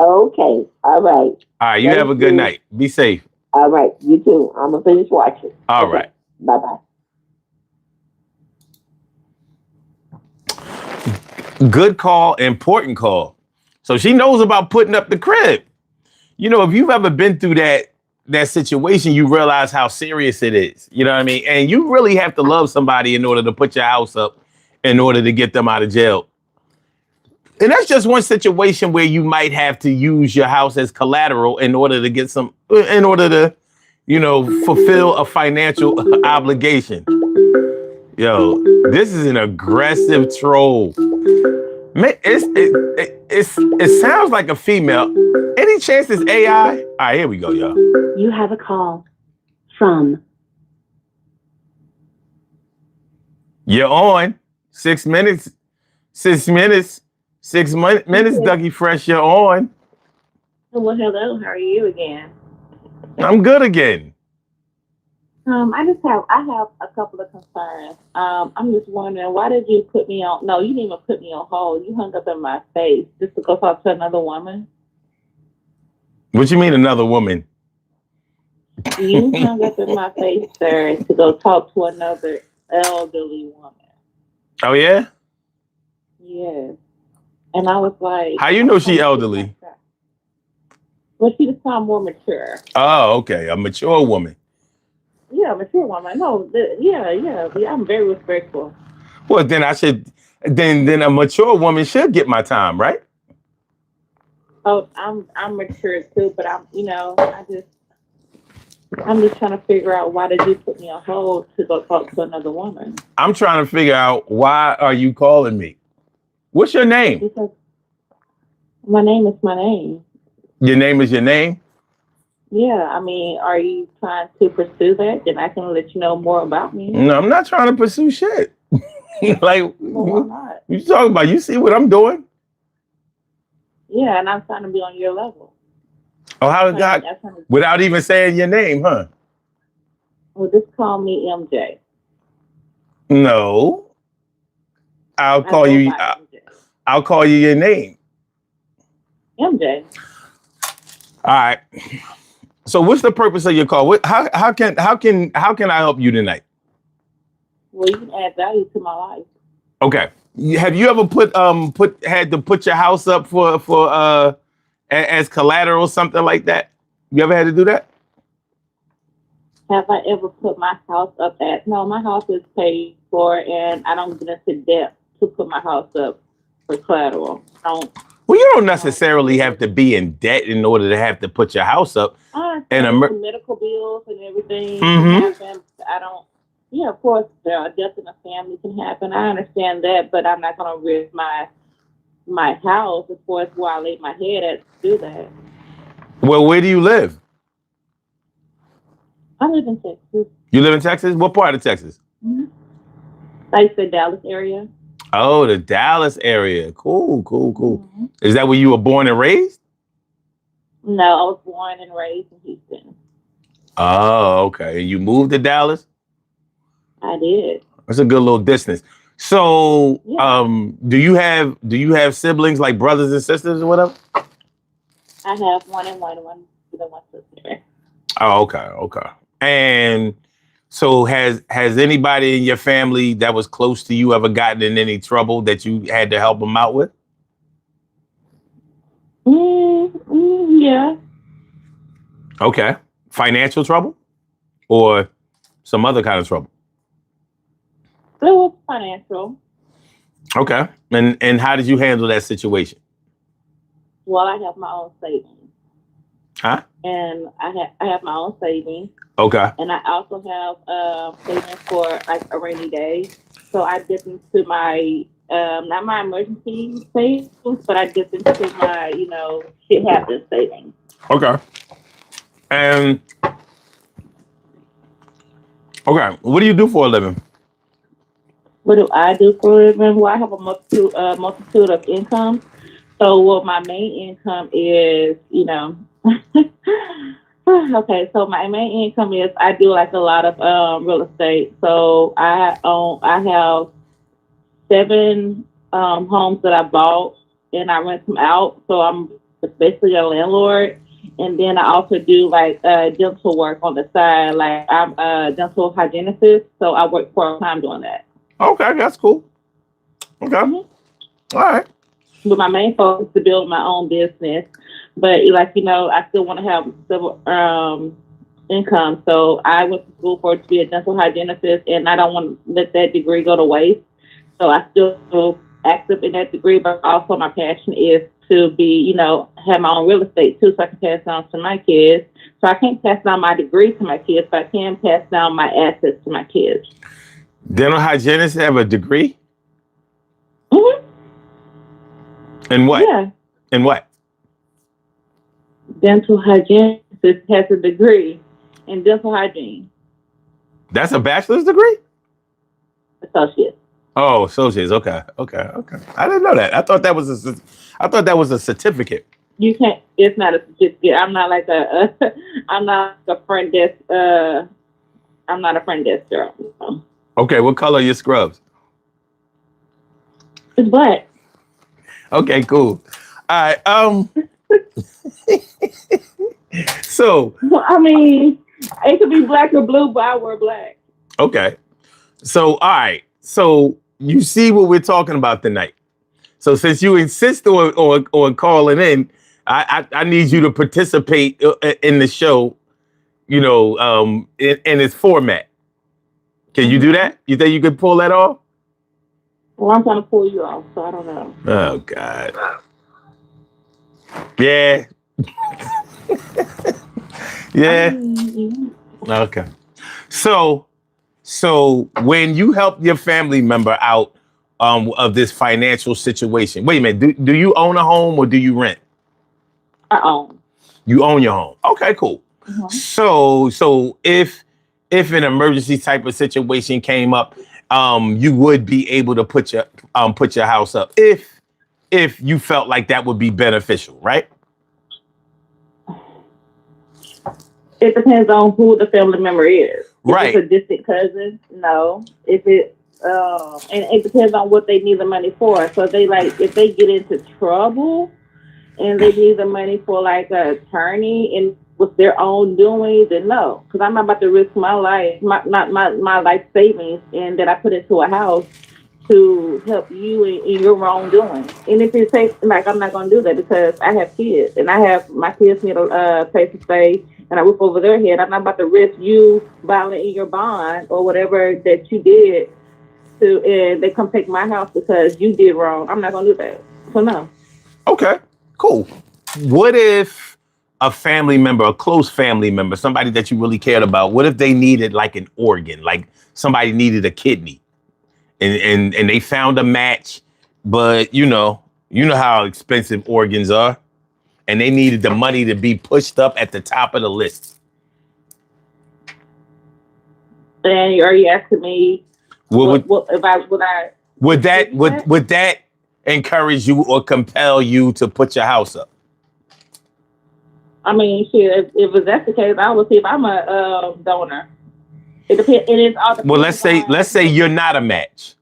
Okay. All right. All right, you have a Thank good you. night. Be safe. All right. You too. I'm gonna finish watching. All Okay. right. Bye bye. Good call, important call. So she knows about putting up the crib. If you've ever been through that situation, you realize how serious it is. You know what I mean? And you really have to love somebody in order to put your house up in order to get them out of jail. And that's just one situation where you might have to use your house as collateral in order to get in order to, fulfill a financial obligation. Yo, this is an aggressive troll. Man, it sounds like a female. Any chance it's AI? All right, here we go, y'all. You have a call from. You're on 6 minutes. 6 minutes. 6 minutes, Dougie Fresh. You're on. Well, hello. How are you again? I'm good again. I have a couple of concerns. I'm just wondering, why did you put me on? No, you didn't even put me on hold. You hung up in my face just to go talk to another woman. What you mean, another woman? You hung up in my face, sir, to go talk to another elderly woman. Oh yeah? Yes. And I was like, how you know she elderly? Well, she just sound more mature. Oh, okay, a mature woman. Yeah, mature woman. No, yeah. I'm very respectful. Well, then I should. Then a mature woman should get my time, right? Oh, I'm mature too, but I'm just trying to figure out, why did you put me on hold to go talk to another woman? I'm trying to figure out, why are you calling me? What's your name? Because my name is my name. Your name is your name? Yeah, I mean, are you trying to pursue that? Then I can let you know more about me. No, I'm not trying to pursue shit. Like, well, why not? You talking about? You see what I'm doing? Yeah, and I'm trying to be on your level. Oh, how is God? Without even saying your name, huh? Well, just call me MJ. No, I'll call you. I'll call you your name. MJ. All right. So, what's the purpose of your call? How can I help you tonight? Well, you can add value to my life. Okay. Have you ever had to put your house up for as collateral, something like that? You ever had to do that? Have I ever put my house up at? No, my house is paid for, and I don't get into debt to put my house up for collateral. Well, you don't necessarily have to be in debt in order to have to put your house up. And medical bills and everything happen. Yeah, of course, there are deaths in the family can happen. I understand that, but I'm not going to risk my house as far as where I lay my head at to do that. Well, where do you live? I live in Texas. You live in Texas? What part of Texas? Mm-hmm. I said Dallas area. Oh, the Dallas area. Cool. Mm-hmm. Is that where you were born and raised? No, I was born and raised in Houston. Oh, okay. You moved to Dallas? I did. That's a good little distance. So, yeah. Do you have siblings, like brothers and sisters or whatever? I have one sister. Oh, okay. And so has anybody in your family that was close to you ever gotten in any trouble that you had to help them out with? Yeah. Okay. Financial trouble or some other kind of trouble? It was financial. Okay. And how did you handle that situation? Well, I have my own savings. Huh? And I have my own savings. Okay. And I also have savings for like a rainy day. So I dip into my not my emergency savings, but I dip into my shit happens savings. Okay. And okay, what do you do for a living? What do I do for a living? Well, I have a multitude of income. So, my main income is, okay. So my main income is I do like a lot of real estate. So I have 7 homes that I bought and I rent them out. So I'm basically a landlord. And then I also do like dental work on the side. Like I'm a dental hygienist, so I work part-time doing that. Okay, that's cool. Okay. Mm-hmm. All right. But my main focus is to build my own business. But I still want to have several income. So I went to school to be a dental hygienist, and I don't want to let that degree go to waste. So I still active in that degree, but also my passion is to be, have my own real estate too, so I can pass down to my kids. So I can't pass down my degree to my kids, but I can pass down my assets to my kids. Dental hygienists have a degree? Mm-hmm. In what? Yeah. In what? Dental hygienist has a degree in dental hygiene. That's a bachelor's degree? Associate. Oh, associates. Okay. I didn't know that. I thought that was a certificate. You can't. It's not a certificate. I'm not like I'm not a front desk. I'm not a front desk girl. No. Okay. What color are your scrubs? It's black. Okay. Cool. All right. So. Well, I mean, it could be black or blue, but I wear black. Okay. So, all right. So you see what we're talking about tonight. So since you insist on calling in, I need you to participate in the show, in its format. Can you do that? You think you could pull that off? Well, I'm trying to pull you off, so I don't know. Oh, God. Yeah. Yeah. Okay. So when you help your family member out of this financial situation, wait a minute, do you own a home or do you rent? I own. You own your home. Okay, cool. Mm-hmm. So if an emergency type of situation came up, you would be able to put your house up if you felt like that would be beneficial, right? It depends on who the family member is. Right. If it's a distant cousin, no. If it and it depends on what they need the money for. So if they get into trouble and they need the money for like an attorney and with their own doing, then no. Because I'm not about to risk my life, my life savings and that I put into a house to help you in your wrongdoing. And if it takes, I'm not going to do that because I have kids and my kids need a place to stay and I roof over their head. I'm not about to risk you violating your bond or whatever that you did and they come take my house because you did wrong. I'm not going to do that. So no. Okay, cool. What if a family member, a close family member, somebody that you really cared about, what if they needed like an organ, like somebody needed a kidney? And they found a match, but you know how expensive organs are, and they needed the money to be pushed up at the top of the list. And are you asking me? Would that encourage you or compel you to put your house up? I mean, shit. If that's the case, I will see if I'm a donor. It depends. It is all. Well, let's say you're not a match,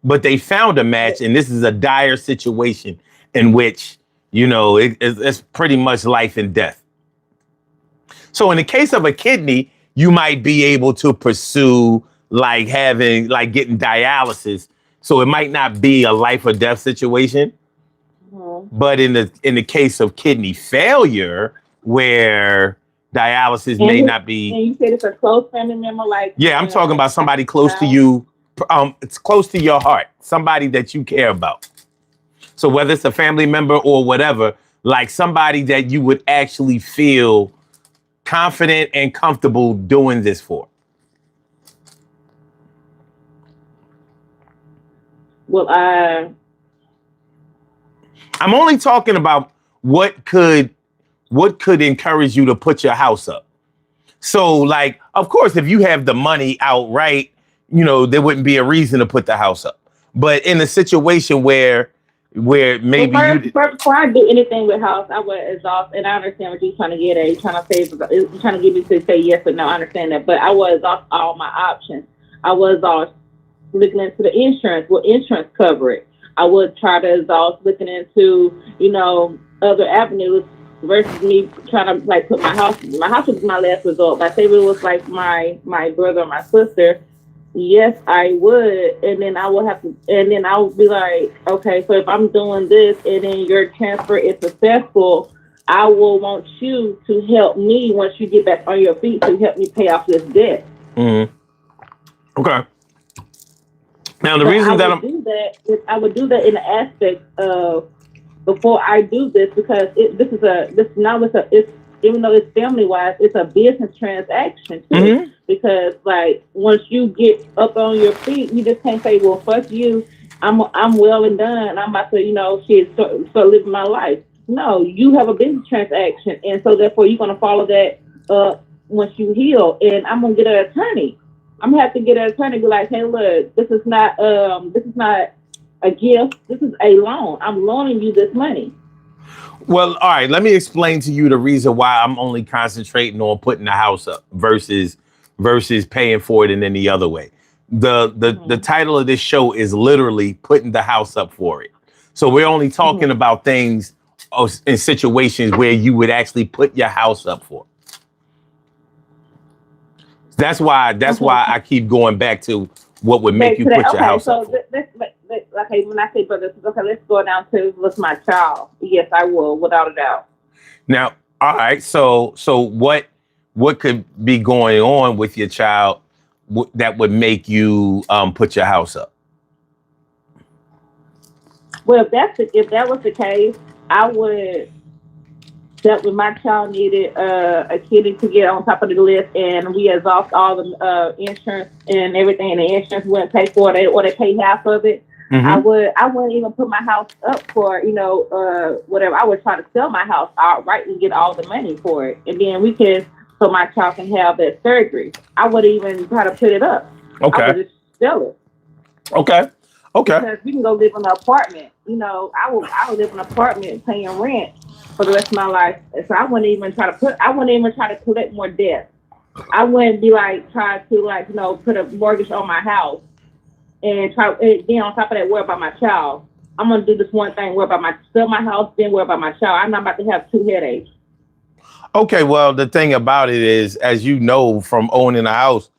but they found a match, and this is a dire situation in which it's pretty much life and death. So in the case of a kidney, you might be able to pursue getting dialysis. So it might not be a life or death situation, but in the case of kidney failure, where dialysis may not be. And you said it's a close family member, Yeah, I'm talking about somebody close to you. It's close to your heart, somebody that you care about. So whether it's a family member or whatever, like somebody that you would actually feel confident and comfortable doing this for. Well, I'm only talking about what could encourage you to put your house up. So, of course, if you have the money outright, there wouldn't be a reason to put the house up. But in a situation where maybe before I do anything with house, I would exhaust, and I understand what you're trying to get at. You're trying to get me to say yes or no. I understand that, but I would exhaust all my options. I would exhaust looking into the insurance. Will insurance cover it? I would try to exhaust looking into other avenues versus me trying to put my house. My house was my last resort. But say it was my brother or my sister. Yes, I would, and then I would be like, okay, so if I'm doing this and then your transfer is successful, I will want you to help me once you get back on your feet to help me pay off this debt. Mm-hmm. Okay. Now, the But I reason that would I'm do that. I would do that in the aspect of before I do this because this now it's even though it's family wise, it's a business transaction too. Mhm. Because like once you get up on your feet, you just can't say, "Well, fuck you, I'm well and done. I'm about to shit start living my life." No, you have a business transaction, and so therefore you're gonna follow that up once you heal. And I'm gonna get an attorney. I'm gonna have to get an attorney and be like, "Hey, look, this is not a gift. This is a loan. I'm loaning you this money." Well, all right. Let me explain to you the reason why I'm only concentrating on putting the house up versus paying for it in any other way. The Mm-hmm. title of this show is literally putting the house up for it. So we're only talking Mm-hmm. about things in situations where you would actually put your house up for. That's why Okay. I keep going back to what would make Back you to that. put your Okay. house up So for. okay. When I say brothers, okay, let's go down to with my child. Yes, I will, without a doubt. Now, all right. So what could be going on with your child that would make you put your house up? Well, if that was the case, I would that when my child needed a kitty to get on top of the list, and we exhaust all the insurance and everything, and the insurance wouldn't pay for it, or they pay half of it. Mm-hmm. I wouldn't even put my house up for whatever. I would try to sell my house outright and get all the money for it, and then we can so my child can have that surgery. I would even try to put it up. I would Okay. just sell it Okay. Okay. because we can go live in an apartment. I would live in an apartment paying rent for the rest of my life. So I wouldn't even try to collect more debt. I wouldn't be like trying to put a mortgage on my house and then on top of that worry about my child. I'm gonna do this one thing, worry about sell my house, then worry about my child. I'm not about to have two headaches. Okay. Well, the thing about it is, as you know from owning a house,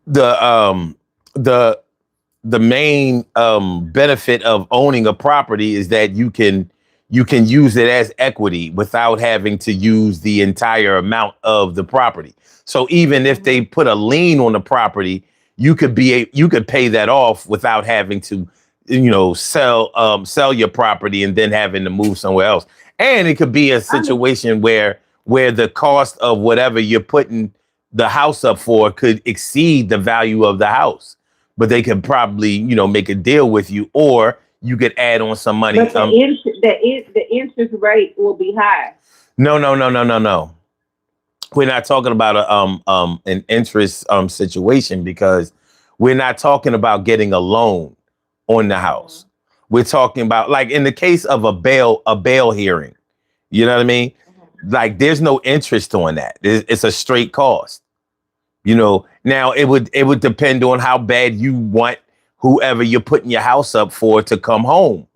the the the main benefit of owning a property is that you can use it as equity without having to use the entire amount of the property. So even if they Mm-hmm. put a lien on the property, you could pay that off without having to, sell your property and then having to move somewhere else. And it could be a I mean, situation where the cost of whatever you're putting the house up for could exceed the value of the house, but they could probably, make a deal with you, or you could add on some money. but the interest rate will be high. No, no, no, no, no, no. We're not talking about an interest situation, because we're not talking about getting a loan on the house. We're talking about, like, in the case of a bail hearing. You know what I mean? Mm-hmm. Like, there's no interest on that. It's a straight cost. Now it would depend on how bad you want whoever you're putting your house up for to come home.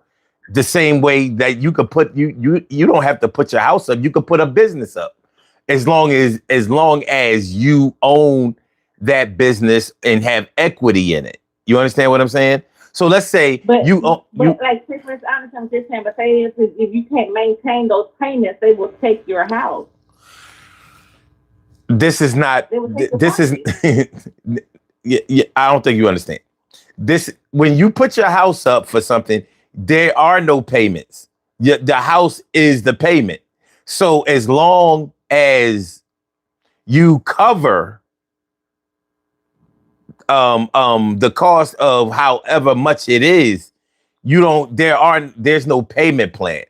The same way that you could you don't have to put your house up. You could put a business up, as long as you own that business and have equity in it. You understand what I'm saying? So let's say But you own, you like Christmas, I understand what you're saying, but say if you can't maintain those payments, they will take your house. this is not They will take your this is property. yeah, I don't think you understand. This When you put your house up for something, there are no payments. The house is the payment. So as long as you cover the cost of however much it is, you don't there's no payment plan.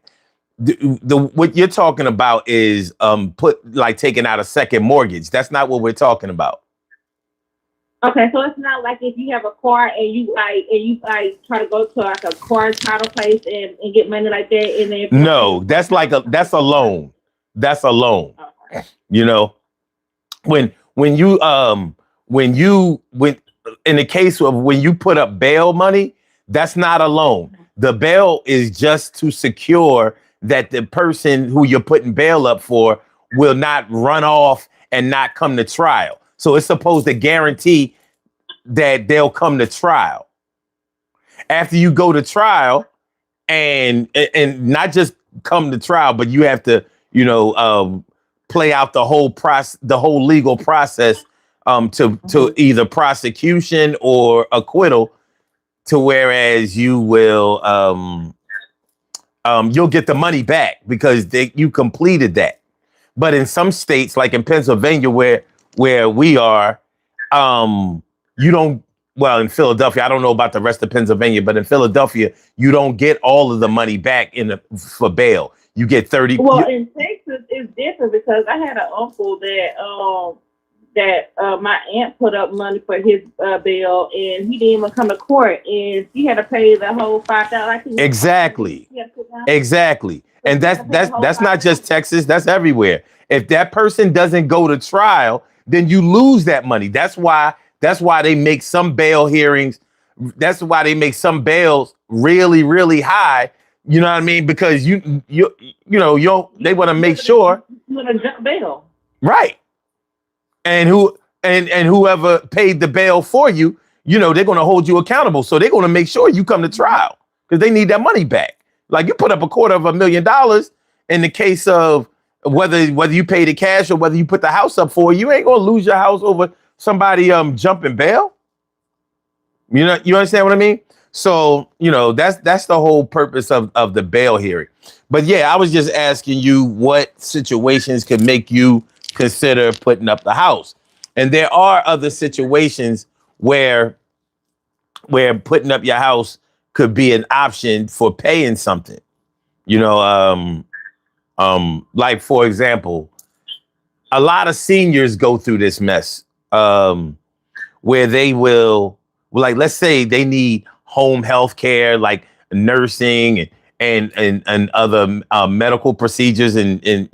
The what you're talking about is put like taking out a second mortgage. That's not what we're talking about. Okay, so it's not like if you have a car and you try to go to like a car title place and get money like that, and then if you don't pay No, them car title, that's a loan. That's a loan. okay. You know, when you when in the case of when you put up bail money, that's not a loan. The bail is just to secure that the person who you're putting bail up for will not run off and not come to trial. So it's supposed to guarantee that they'll come to trial. After you go to trial, and not just come to trial, but you have to, play out the whole legal process to Mm-hmm. either prosecution or acquittal. to whereas you will you'll get the money back because you completed that. But in some states, like in Pennsylvania, where we are, you don't. Well, in Philadelphia, I don't know about the rest of Pennsylvania, but in Philadelphia, you don't get all of the money back for bail. You get 30. Well, in Texas, it's different because I had an uncle that my aunt put up money for his bail, and he didn't even come to court, and she had to pay the whole $5,000. Exactly. Exactly. And that's not just Texas. That's everywhere. If that person doesn't go to trial, then you lose that money. That's why they make some bail hearings. That's why they make some bails really, really high. You know what I mean? Because they want to make sure. You want to jump bail. Right. And whoever paid the bail for you, they're going to hold you accountable. So they're going to make sure you come to trial because they need that money back. Like you put up $250,000 in the case of whether you pay the cash or whether you put the house up for, you ain't going to lose your house over somebody jumping bail. You understand what I mean? So, that's the whole purpose of the bail hearing. But yeah, I was just asking you what situations could make you consider putting up the house. And there are other situations where putting up your house could be an option for paying something. Like for example, a lot of seniors go through this mess where they will, like, let's say they need home health care, like nursing and other medical procedures and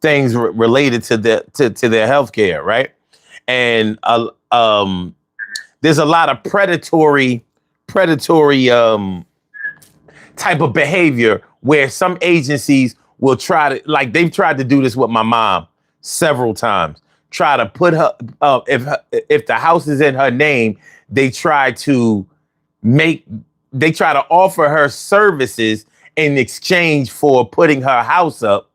things related to their health care, right? And there's a lot of predatory type of behavior where some agencies will try to, like they've tried to do this with my mom several times, try to put her, if the house is in her name, they try to offer her services in exchange for putting her house up.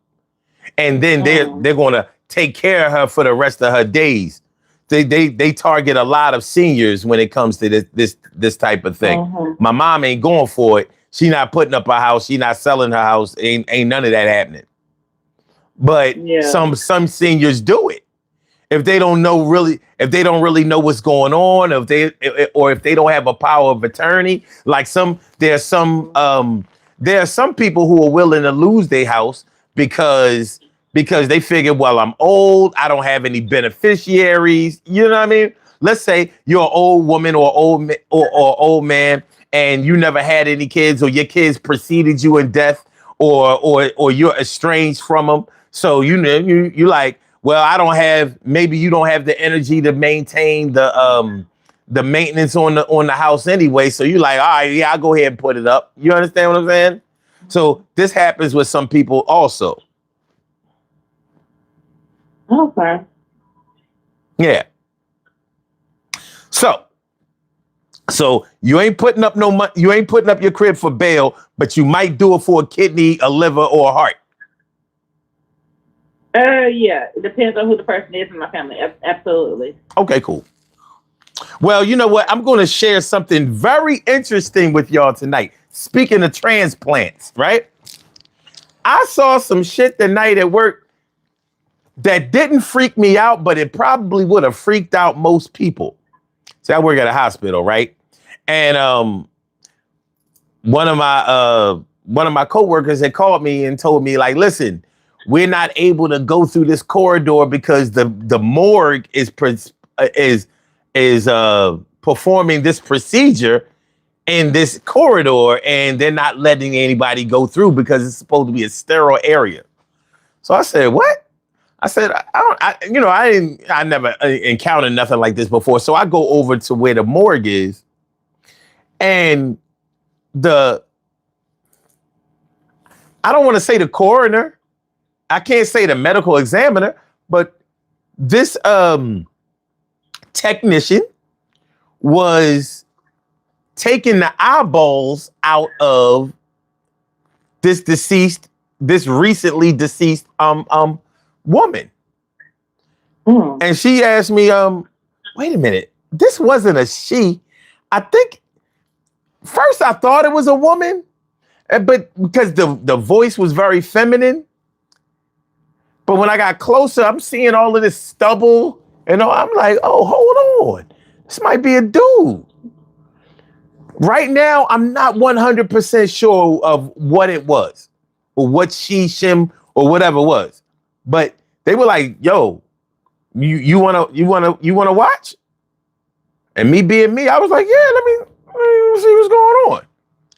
And then they're going to take care of her for the rest of her days. They target a lot of seniors when it comes to this type of thing. My mom ain't going for it. She not putting up her house. She not selling her house. Ain't none of that happening. But some seniors do it. If they don't really know what's going on, if they don't have a power of attorney, like there are some people who are willing to lose their house because they figure, well, I'm old, I don't have any beneficiaries. You know what I mean? Let's say you're an old woman or old man, and you never had any kids, or your kids preceded you in death, or you're estranged from them. So you like, well, maybe you don't have the energy to maintain the maintenance on the house anyway. So you like, all right, yeah, I'll go ahead and put it up. You understand what I'm saying? So this happens with some people also. Okay. Yeah. So you ain't putting up no money. You ain't putting up your crib for bail, but you might do it for a kidney, a liver, or a heart. Yeah, it depends on who the person is in my family. Absolutely. Okay, cool. Well, you know what? I'm going to share something very interesting with y'all tonight. Speaking of transplants, right? I saw some shit tonight at work that didn't freak me out, but it probably would have freaked out most people. So I work at a hospital, right? And one of my coworkers had called me and told me, like, listen, we're not able to go through this corridor because the morgue is performing this procedure in this corridor, and they're not letting anybody go through because it's supposed to be a sterile area. So I said, what? I said, I never encountered nothing like this before. So I go over to where the morgue is, and I don't want to say the coroner, I can't say the medical examiner, but this technician was taking the eyeballs out of this recently deceased woman. And she asked me, wait a minute, this wasn't a she. I think first I thought it was a woman, but because the voice was very feminine. But when I got closer, I'm seeing all of this stubble and all. I'm like, oh, hold on. This might be a dude. Right now, I'm not 100% sure of what it was or what she, shim, or whatever it was. But they were like, yo, you wanna watch? And me being me, I was like, yeah, let me see what's going on. You know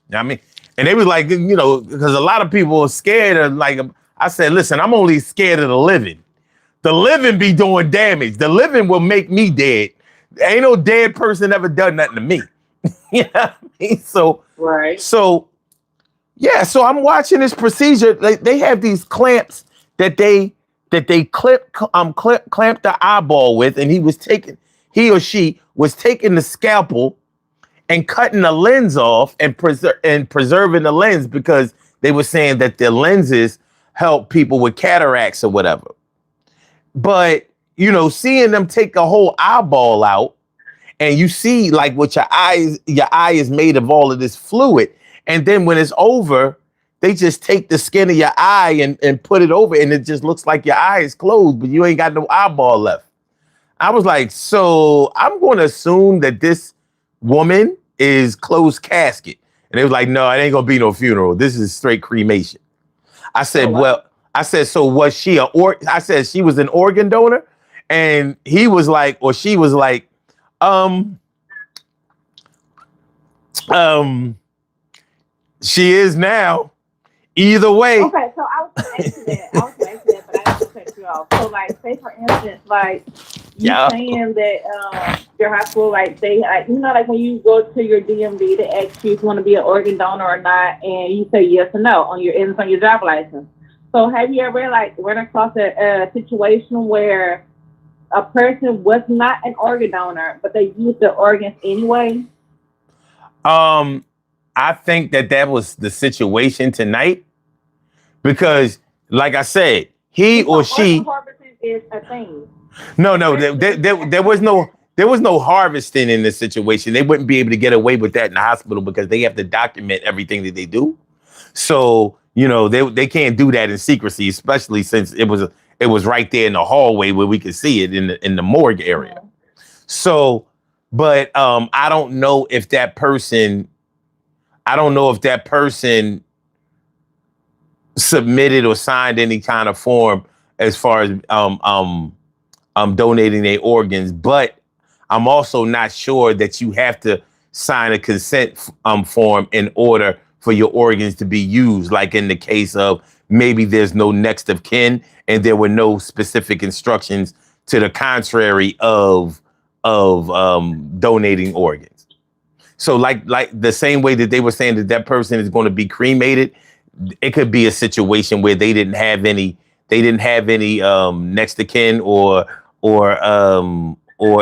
what I mean? And they was like, because a lot of people are scared of, like, I said, listen, I'm only scared of the living. The living be doing damage. The living will make me dead. Ain't no dead person ever done nothing to me. You know what I mean? So, Right. so I'm watching this procedure. They have these clamps that they clamp the eyeball with, and he or she was taking the scalpel and cutting the lens off and preserving the lens, because they were saying that the lenses help people with cataracts or whatever. But, seeing them take a whole eyeball out, and you see like what your eye is made of all of this fluid. And then when it's over, they just take the skin of your eye and put it over, and it just looks like your eye is closed, but you ain't got no eyeball left. I was like, so I'm going to assume that this woman is closed casket. And they was like, no, it ain't going to be no funeral. This is straight cremation. I said, so was she I said she was an organ donor? And he was like, or she was like, she is now. Either way. Okay, so I was going to ask you that. But I didn't cut you off. So, like, say for instance, like you saying that your high school, like they, like, like when you go to your DMV to ask you if you want to be an organ donor or not, and you say yes or no on your driver's license. So, have you ever run across a situation where a person was not an organ donor, but they used the organs anyway? I think that was the situation tonight, because, like I said, he or she. Harvesting is a thing. No, there was no harvesting in this situation. They wouldn't be able to get away with that in the hospital because they have to document everything that they do. So they can't do that in secrecy, especially since it was right there in the hallway where we could see it in the morgue area. Mm-hmm. So, but I don't know if that person submitted or signed any kind of form as far as donating their organs, but I'm also not sure that you have to sign a consent form in order for your organs to be used. Like in the case of maybe there's no next of kin and there were no specific instructions to the contrary of donating organs. So like the same way that they were saying that person is going to be cremated, it could be a situation where they didn't have any next of kin or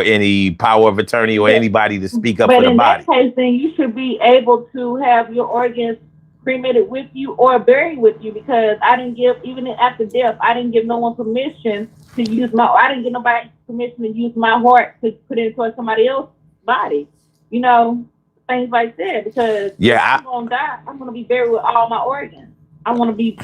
any power of attorney or anybody to speak up for the body. But in that case, then you should be able to have your organs cremated with you or buried with you, because I didn't give, even after death, I didn't give no one permission to use I didn't give nobody permission to use my heart to put it into somebody else's body. Things like that, because if I'm going to die, I'm going to be buried with all my organs. If I'm going to be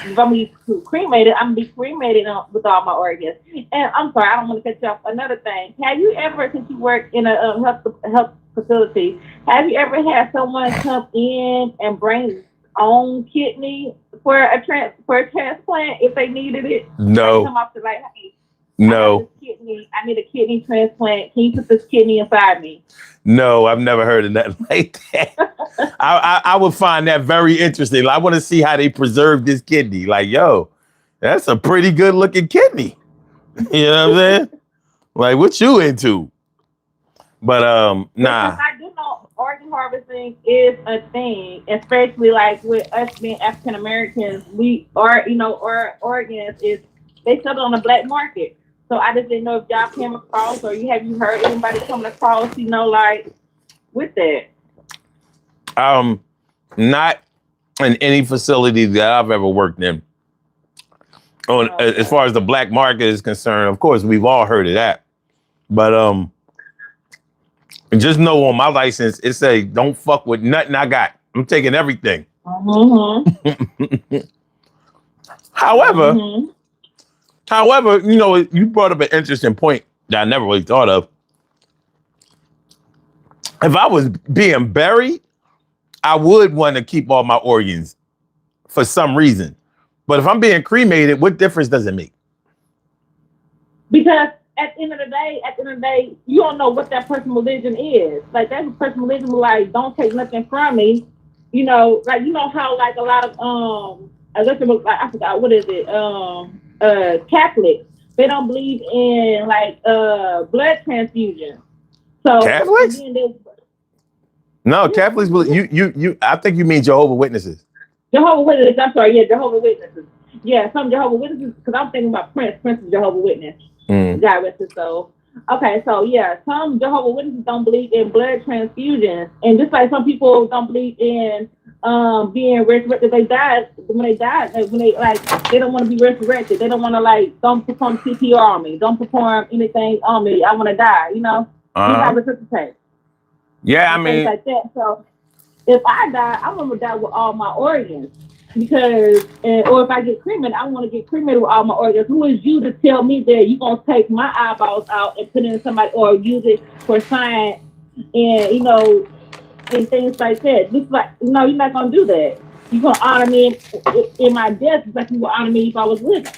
cremated, I'm going to be cremated with all my organs. And I'm sorry, I don't want to cut you off. Another thing, have you ever, since you work in a health facility, have you ever had someone come in and bring their own kidney for a transplant if they needed it? No. Come up to hey, no. I need a kidney transplant. Can you put this kidney inside me? No, I've never heard of nothing like that. I would find that very interesting. I want to see how they preserve this kidney. Like, yo, that's a pretty good looking kidney. You know what I'm saying? Like, what you into? But nah. I do know organ harvesting is a thing, especially like with us being African Americans. Our organs they sell it on the black market. So I just didn't know if y'all came across or have you heard anybody coming across, with that? Not in any facility that I've ever worked in. As far as the black market is concerned, of course, we've all heard of that. But And just know on my license, it say don't fuck with nothing I got. I'm taking everything. Mm-hmm. However, Mm-hmm. however, you know, you brought up an interesting point that I never really thought of. If I was being buried, I would want to keep all my organs for some reason. But if I'm being cremated, what difference does it make? Because at the end of the day, you don't know what that person's religion is. Like that person's religion was like, don't take nothing from me. You know, like you know how like a lot of I guess it was like I forgot what is it Catholics, they don't believe in like blood transfusion. So and Catholics? then they No, yeah, Catholics. You. I think you mean Jehovah's Witnesses. Jehovah Witnesses. I'm sorry, yeah, Jehovah Witnesses. Yeah, some Jehovah Witnesses because I'm thinking about Prince. Prince is Jehovah Witness. Mm. God rest his soul. Okay, so yeah, some Jehovah Witnesses don't believe in blood transfusions, and just like some people don't believe in being resurrected, they died when they died. When they like, they don't want to be resurrected. They don't want to like, don't perform CPR on me, don't perform anything on me. I want to die. You know, do not resuscitate Yeah, I and things mean, like that. So if I die, I want to die with all my organs because, or if I get cremated, I want to get cremated with all my organs. Who is you to tell me that you're gonna take my eyeballs out and put it in somebody or use it for science and you know and things like that? Just like no, you're not gonna do that. You're gonna honor me in my death, just like you would honor me if I was living.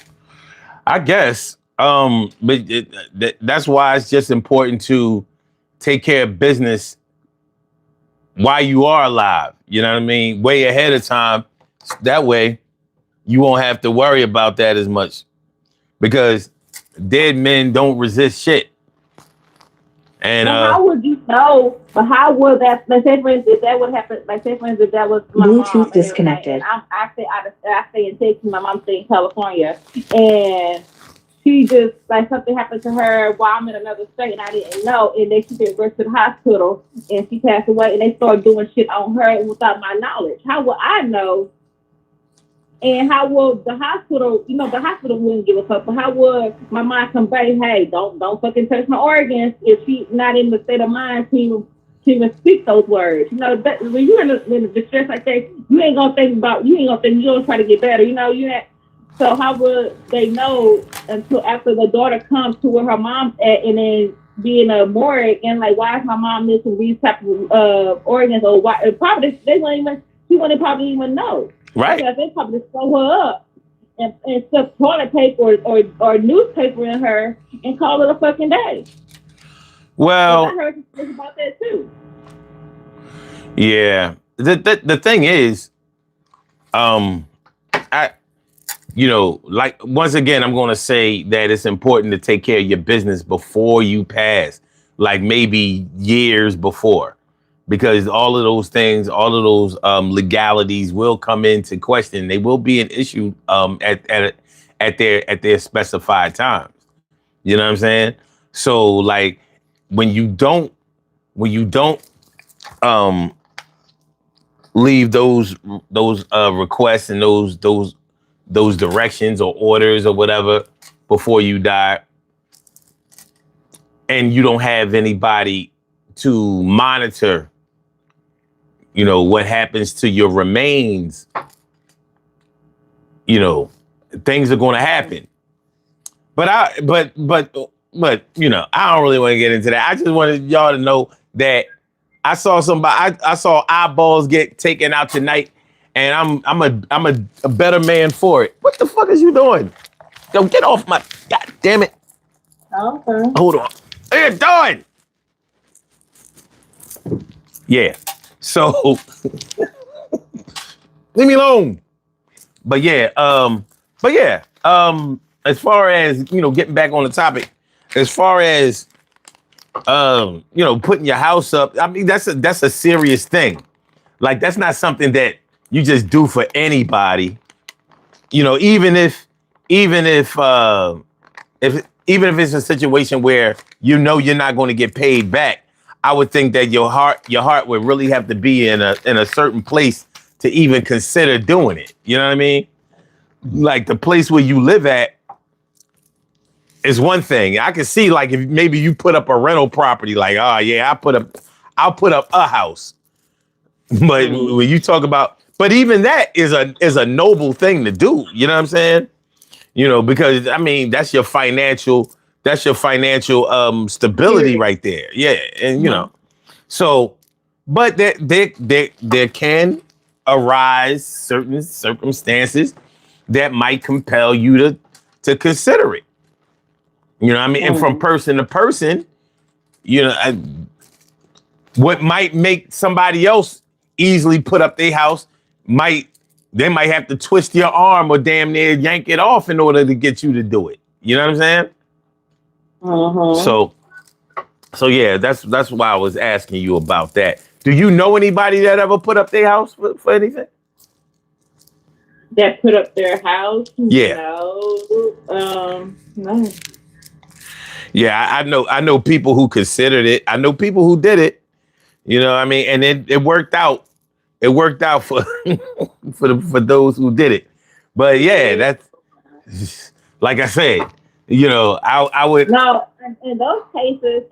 I guess. But that's why it's just important to take care of business while you are alive. You know what I mean? Way ahead of time. That way, you won't have to worry about that as much because dead men don't resist shit. And But how would you know? But how would that? Let's say, for instance, if that would happen. Like, say, for instance, if that was my Bluetooth mom, disconnected. and I stay in Texas. My mom stay in California, and she just like something happened to her while I'm in another state, and I didn't know, and then she get rushed to the hospital, and she passed away, and they started doing shit on her without my knowledge. How would I know? And how will the hospital, you know, the hospital wouldn't give a fuck, but how would my mind convey, hey, don't fucking touch my organs if she's not in the state of mind to even speak those words. You know, that, when you're in a distress like that, you ain't gonna think, you don't try to get better, you know, so how would they know until after the daughter comes to where her mom's at and then be in a morgue and like, why is my mom missing these type of organs or why, probably, she wouldn't probably even know. right. Because they probably sew her up and stuff toilet paper or newspaper in her and call it a fucking day. Well, I heard you about that too. Yeah. The thing is, I like once again, I'm gonna say that it's important to take care of your business before you pass, like maybe years before. Because all of those things, all of those legalities will come into question. They will be an issue at their specified times. You know what I'm saying? So like when you don't um leave those requests and those directions or orders or whatever before you die, and you don't have anybody to monitor, you know, what happens to your remains, you know, things are going to happen. But you know, I don't really want to get into that. I just wanted y'all to know that I saw somebody. I saw eyeballs get taken out tonight, and I'm a better man for it. What the fuck is you doing? Yo, get off my. God damn it! Okay. Hold on. What are you doing? Yeah. So leave me alone. But yeah. As far as you know, getting back on the topic, as far as you know, putting your house up. I mean, that's a serious thing. Like that's not something that you just do for anybody. You know, even if it's a situation where you know you're not going to get paid back, I would think that your heart would really have to be in a certain place to even consider doing it. You know what I mean? Like the place where you live at, is one thing. I can see like if maybe you put up a rental property, like, oh yeah, I'll put up a house. But when you talk about, but even that is a noble thing to do. You know what I'm saying? You know, because I mean that's your financial stability right there. Yeah, and you know, so, but there can arise certain circumstances that might compel you to consider it. You know what I mean? And from person to person, you know, what might make somebody else easily put up their house they might have to twist your arm or damn near yank it off in order to get you to do it. You know what I'm saying? So yeah, that's why I was asking you about that. Do you know anybody that ever put up their house for anything? That put up their house? Yeah. No. Yeah, I know people who considered it. I know people who did it. You know what I mean? And it worked out. It worked out for for those who did it. But yeah, that's like I said, you know, I would No, in those cases,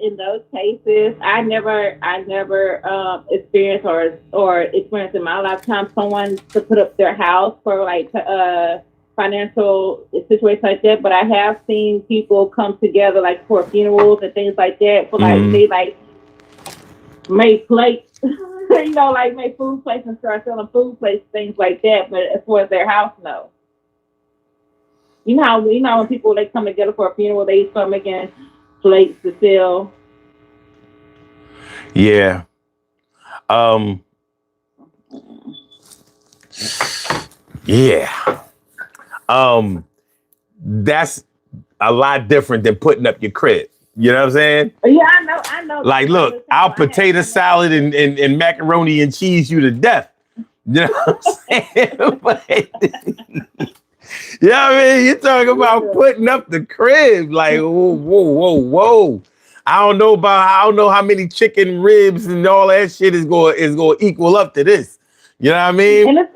I never experienced or experienced in my lifetime someone to put up their house for like financial situation like that. But I have seen people come together like for funerals and things like that for like they like made plates, you know, like make food plates and start selling food plates, things like that. But as far as their house, no. You know when people they come together for a funeral, they start making plates to sell. Yeah. Yeah. That's a lot different than putting up your crib. You know what I'm saying? Yeah, I know. Like, look, I'll potato salad and macaroni and cheese you to death. You know what I'm saying? But, you know what I mean? You're talking about putting up the crib. Like, whoa. I don't know how many chicken ribs and all that shit is going to equal up to this. You know what I mean? And it's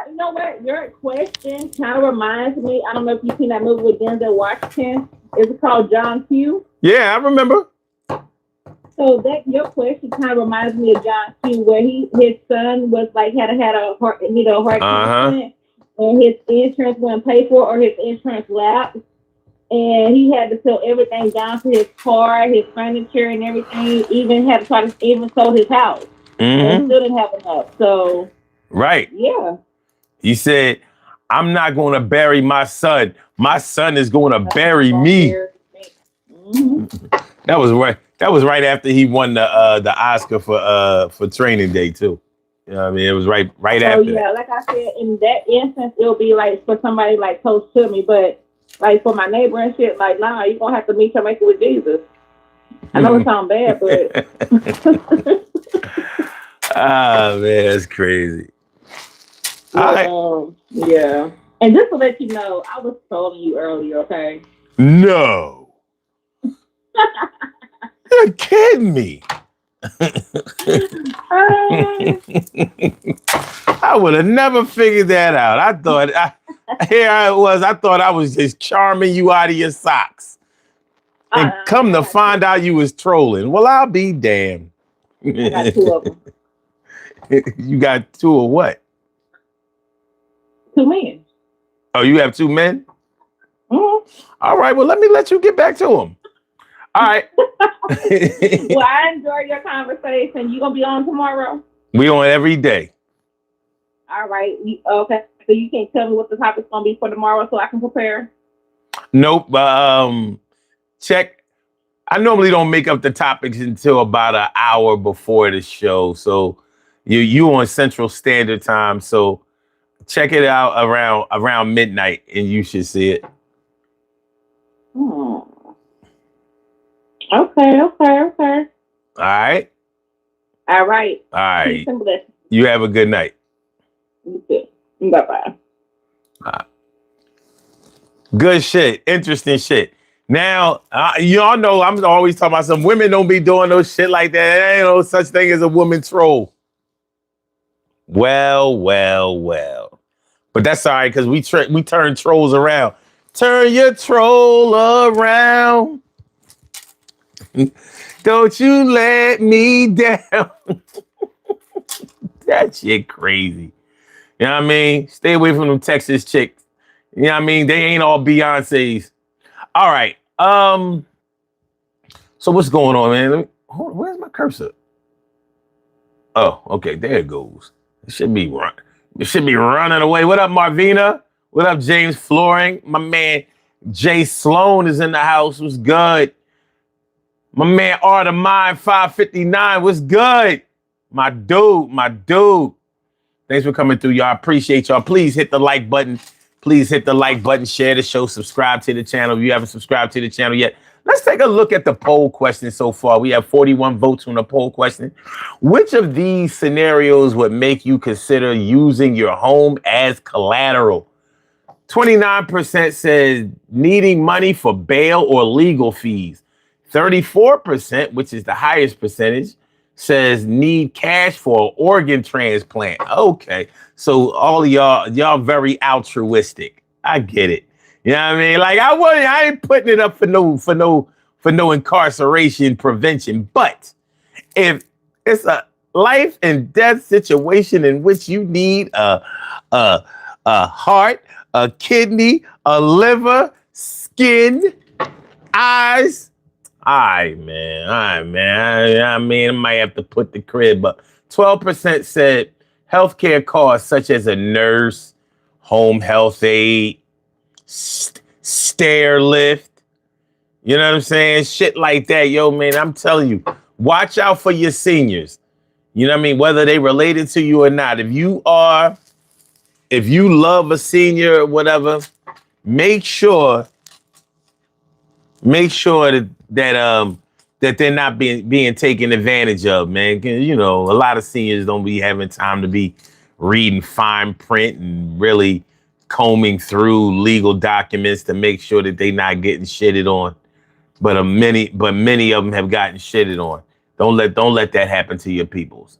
you know what? Your question kind of reminds me. I don't know if you've seen that movie with Denzel Washington. It's called John Q. Yeah, I remember. So that your question kind of reminds me of John Q, where his son was like had a heart accident, and his insurance wasn't paid for or his insurance lapsed, and he had to sell everything down to his car, his furniture, and everything. Even had to try to even sold his house, and still didn't have enough. So right, yeah. He said, "I'm not going to bury my son. My son is going to bury me." That was right. That was right after he won the Oscar for Training Day too. You know what I mean? It was right after. Yeah, like I said, in that instance, it'll be like for somebody like close to me, but like for my neighbor and shit, like nah, you're gonna have to meet your maker with Jesus. I know it sounds bad, but ah man, that's crazy. Yeah. And just to let you know, I was trolling you earlier, okay? No. You're kidding me. I would have never figured that out. I thought I thought I was just charming you out of your socks. And come to find out you was trolling. Well, I'll be damned. I got two of them. You got two of what? 2 men. Oh, you have 2 men? Mm-hmm. All right, well, let you get back to them. All right. Well, I enjoy your conversation. You gonna be on tomorrow? We on every day. All right. Okay. So you can't tell me what the topic's gonna be for tomorrow, so I can prepare. Nope. Check. I normally don't make up the topics until about an hour before the show. So you on Central Standard Time. So check it out around midnight, and you should see it. Okay. All right. All right. You have a good night. You too. Bye-bye. Good shit. Interesting shit. Now, y'all know I'm always talking about some women don't be doing no shit like that. There ain't no such thing as a woman troll. Well. But that's all right, because we turn trolls around. Turn your troll around. Don't you let me down. That shit crazy. You know what I mean? Stay away from them Texas chicks. You know what I mean? They ain't all Beyonce's. All right. So what's going on, man? Hold on, where's my cursor? Oh, okay, there it goes. It should be running away. What up, Marvina? What up, James Flooring? My man Jay Sloan is in the house. What's good? My man Art of Mine 559. What's good? My dude. Thanks for coming through, y'all. Appreciate y'all. Please hit the like button. Please hit the like button, share the show, subscribe to the channel if you haven't subscribed to the channel yet. Let's take a look at the poll question so far. We have 41 votes on the poll question. Which of these scenarios would make you consider using your home as collateral? 29% says needing money for bail or legal fees. 34%, which is the highest percentage, says need cash for an organ transplant. Okay. So all of y'all very altruistic. I get it. You know what I mean? Like I ain't putting it up for no incarceration prevention. But if it's a life and death situation in which you need a heart, a kidney, a liver, skin, eyes. All right, man. I mean, I might have to put the crib up. 12% said healthcare costs such as a nurse, home health aide, stair lift. You know what I'm saying? Shit like that. Yo, man, I'm telling you, watch out for your seniors. You know what I mean? Whether they related to you or not. If you love a senior or whatever, make sure that they're not being taken advantage of, man. You know, a lot of seniors don't be having time to be reading fine print and really combing through legal documents to make sure that they're not getting shitted on. But many of them have gotten shitted on. Don't let that happen to your peoples.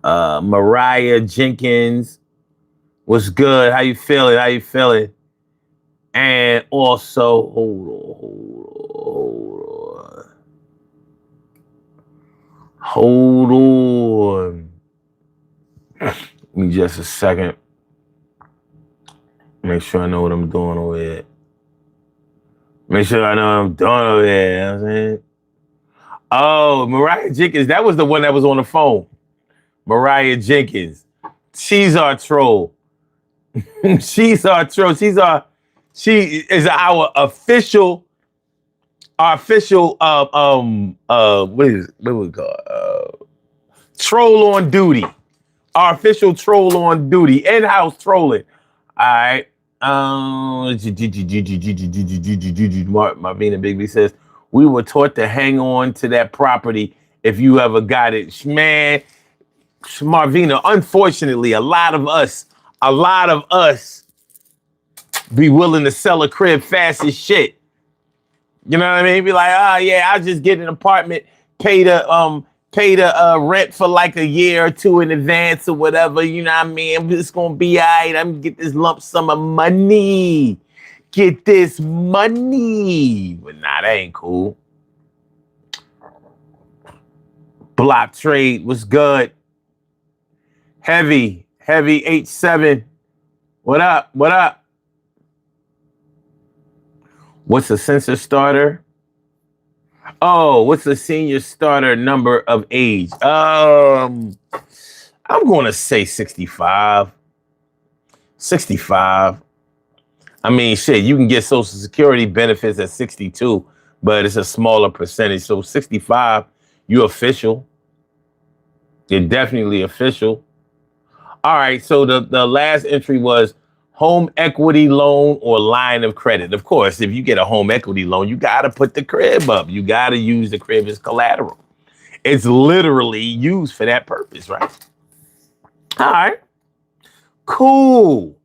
Mariah Jenkins, what's good? How you feeling? And also, hold on. Give me just a second. Make sure I know what I'm doing over here. You know what I'm saying? Oh, Mariah Jenkins. That was the one that was on the phone. Mariah Jenkins. She's our troll. She is our official what we call troll on duty. Our official troll on duty. In-house trolling. All right. Marvina Bigby says, we were taught to hang on to that property if you ever got it. Man, Marvina, unfortunately, a lot of us be willing to sell a crib fast as shit. You know what I mean? Be like, oh yeah, I'll just get an apartment, pay the rent for like a year or two in advance or whatever. You know what I mean? I'm just gonna be all right. I'm gonna get this lump sum of money. Get this money. But nah, that ain't cool. Block trade was good. Heavy H7. What up? What's a sensor starter? Oh, what's the senior starter number of age? I'm going to say 65. 65. I mean, shit, you can get Social Security benefits at 62, but it's a smaller percentage. So 65, you're official. You're definitely official. All right, so the last entry was home equity loan or line of credit. Of course, if you get a home equity loan, you got to put the crib up. You got to use the crib as collateral. It's literally used for that purpose, right? All right. Cool.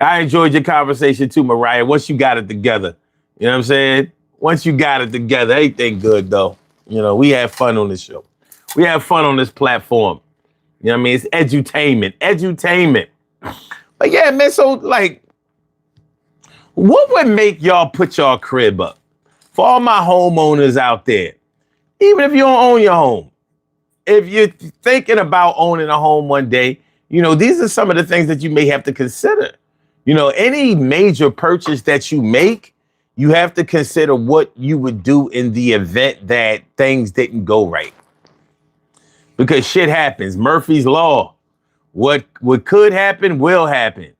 I enjoyed your conversation too, Mariah. Once you got it together, you know what I'm saying? Once you got it together, everything good though. You know, we have fun on this show. We have fun on this platform. You know what I mean? It's edutainment. But yeah, man, so like What would make y'all put y'all crib up? For all my homeowners out there, even if you don't own your home, if you're thinking about owning a home one day, these are some of the things that you may have to consider. Any major purchase that you make, you have to consider what you would do in the event that things didn't go right. Because shit happens. Murphy's Law. What could happen will happen.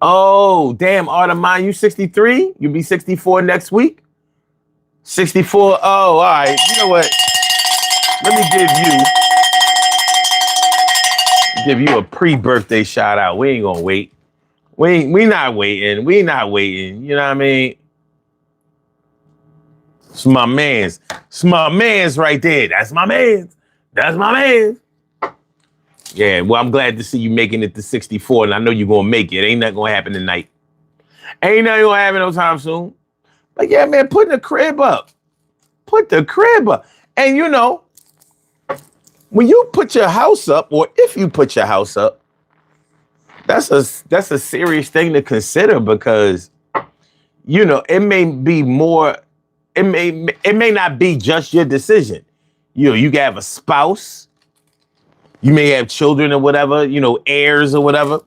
Oh, damn, Artemine, you 63? You'll be 64 next week? 64? Oh, all right. You know what? Let me give you a pre-birthday shout out. We ain't gonna wait. We not waiting. We not waiting. You know what I mean? It's my man's. It's my man's right there. That's my man's. That's my man's. Yeah, well, I'm glad to see you making it to 64, and I know you're gonna make it. Ain't nothing gonna happen tonight. Ain't nothing gonna happen no time soon. But yeah, man, put the crib up. Put the crib up. And when you put your house up, or if you put your house up, that's a serious thing to consider because it may be more, it may not be just your decision. You can have a spouse, you may have children or whatever, heirs or whatever,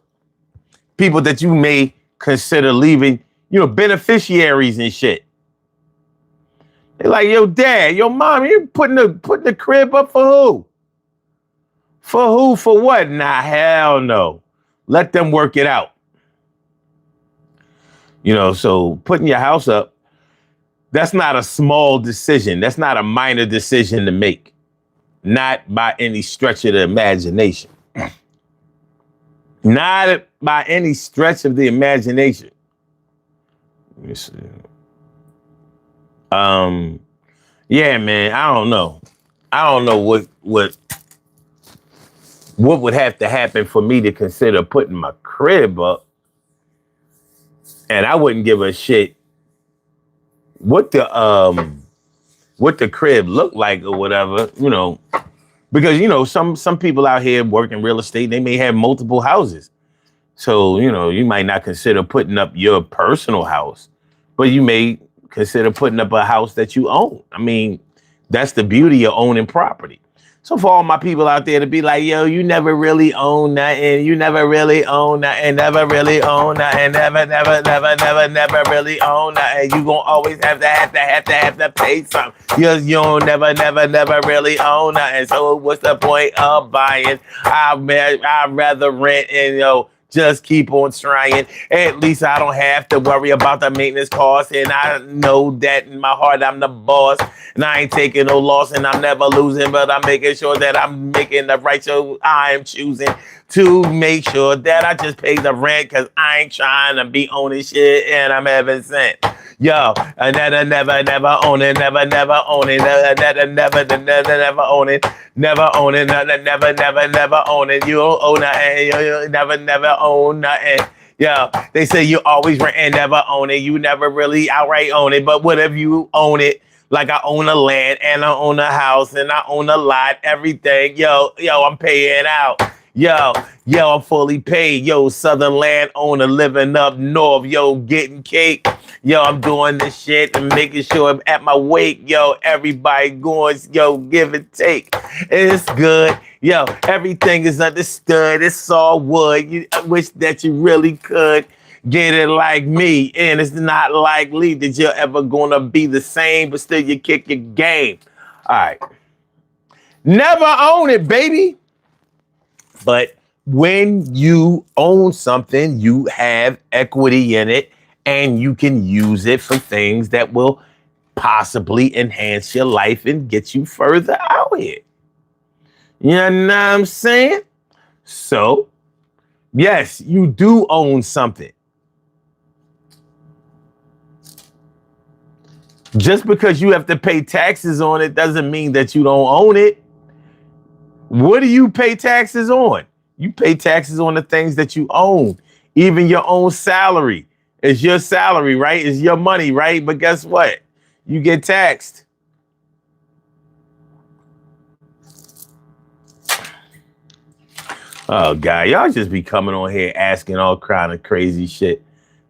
people that you may consider leaving, beneficiaries and shit. They're like, yo, dad, yo, mom, you putting the crib up for who? For who? For what? Nah, hell no. Let them work it out. So putting your house up, that's not a small decision. That's not a minor decision to make. Not by any stretch of the imagination. Not by any stretch of the imagination. Let me see. Yeah, man, I don't know. I don't know what would have to happen for me to consider putting my crib up. And I wouldn't give a shit what the crib looked like or whatever, because some people out here working real estate, they may have multiple houses. So, you might not consider putting up your personal house, but you may consider putting up a house that you own. I mean, that's the beauty of owning property. So for all my people out there to be like, yo, you never really own nothing. You never really own nothing. Never really own nothing. Never really own nothing. You gonna always have to pay something. You don't never really own nothing. So what's the point of buying? I'd rather rent and just keep on trying. At least I don't have to worry about the maintenance costs. And I know that in my heart I'm the boss. And I ain't taking no loss and I'm never losing. But I'm making sure that I'm making the right choice. I am choosing to make sure that I just pay the rent because I ain't trying to be owning shit and I'm having cent. Yo, I never own it, never own it, never own it, never own it, never own it. You don't own nothing, you never own nothing. Yo, they say you always rent and never own it. You never really outright own it, but what if you own it? Like I own a land and I own a house and I own a lot, everything. Yo, I'm paying out. Yo, I'm fully paid. Yo, Southern landowner living up north. Yo, getting cake. Yo, I'm doing this shit and making sure I'm at my wake. Yo, everybody going, give and take. It's good. Yo, everything is understood. It's all wood. I wish that you really could get it like me. And it's not likely that you're ever going to be the same, but still you kick your game. All right. Never own it, baby. But when you own something, you have equity in it and you can use it for things that will possibly enhance your life and get you further out here. You know what I'm saying? So, yes, you do own something. Just because you have to pay taxes on it doesn't mean that you don't own it. What do you pay taxes on? You pay taxes on the things that you own. Even your own salary. It's your salary, right? It's your money, right? But guess what? You get taxed. Oh, God, y'all just be coming on here asking all kind of crazy shit.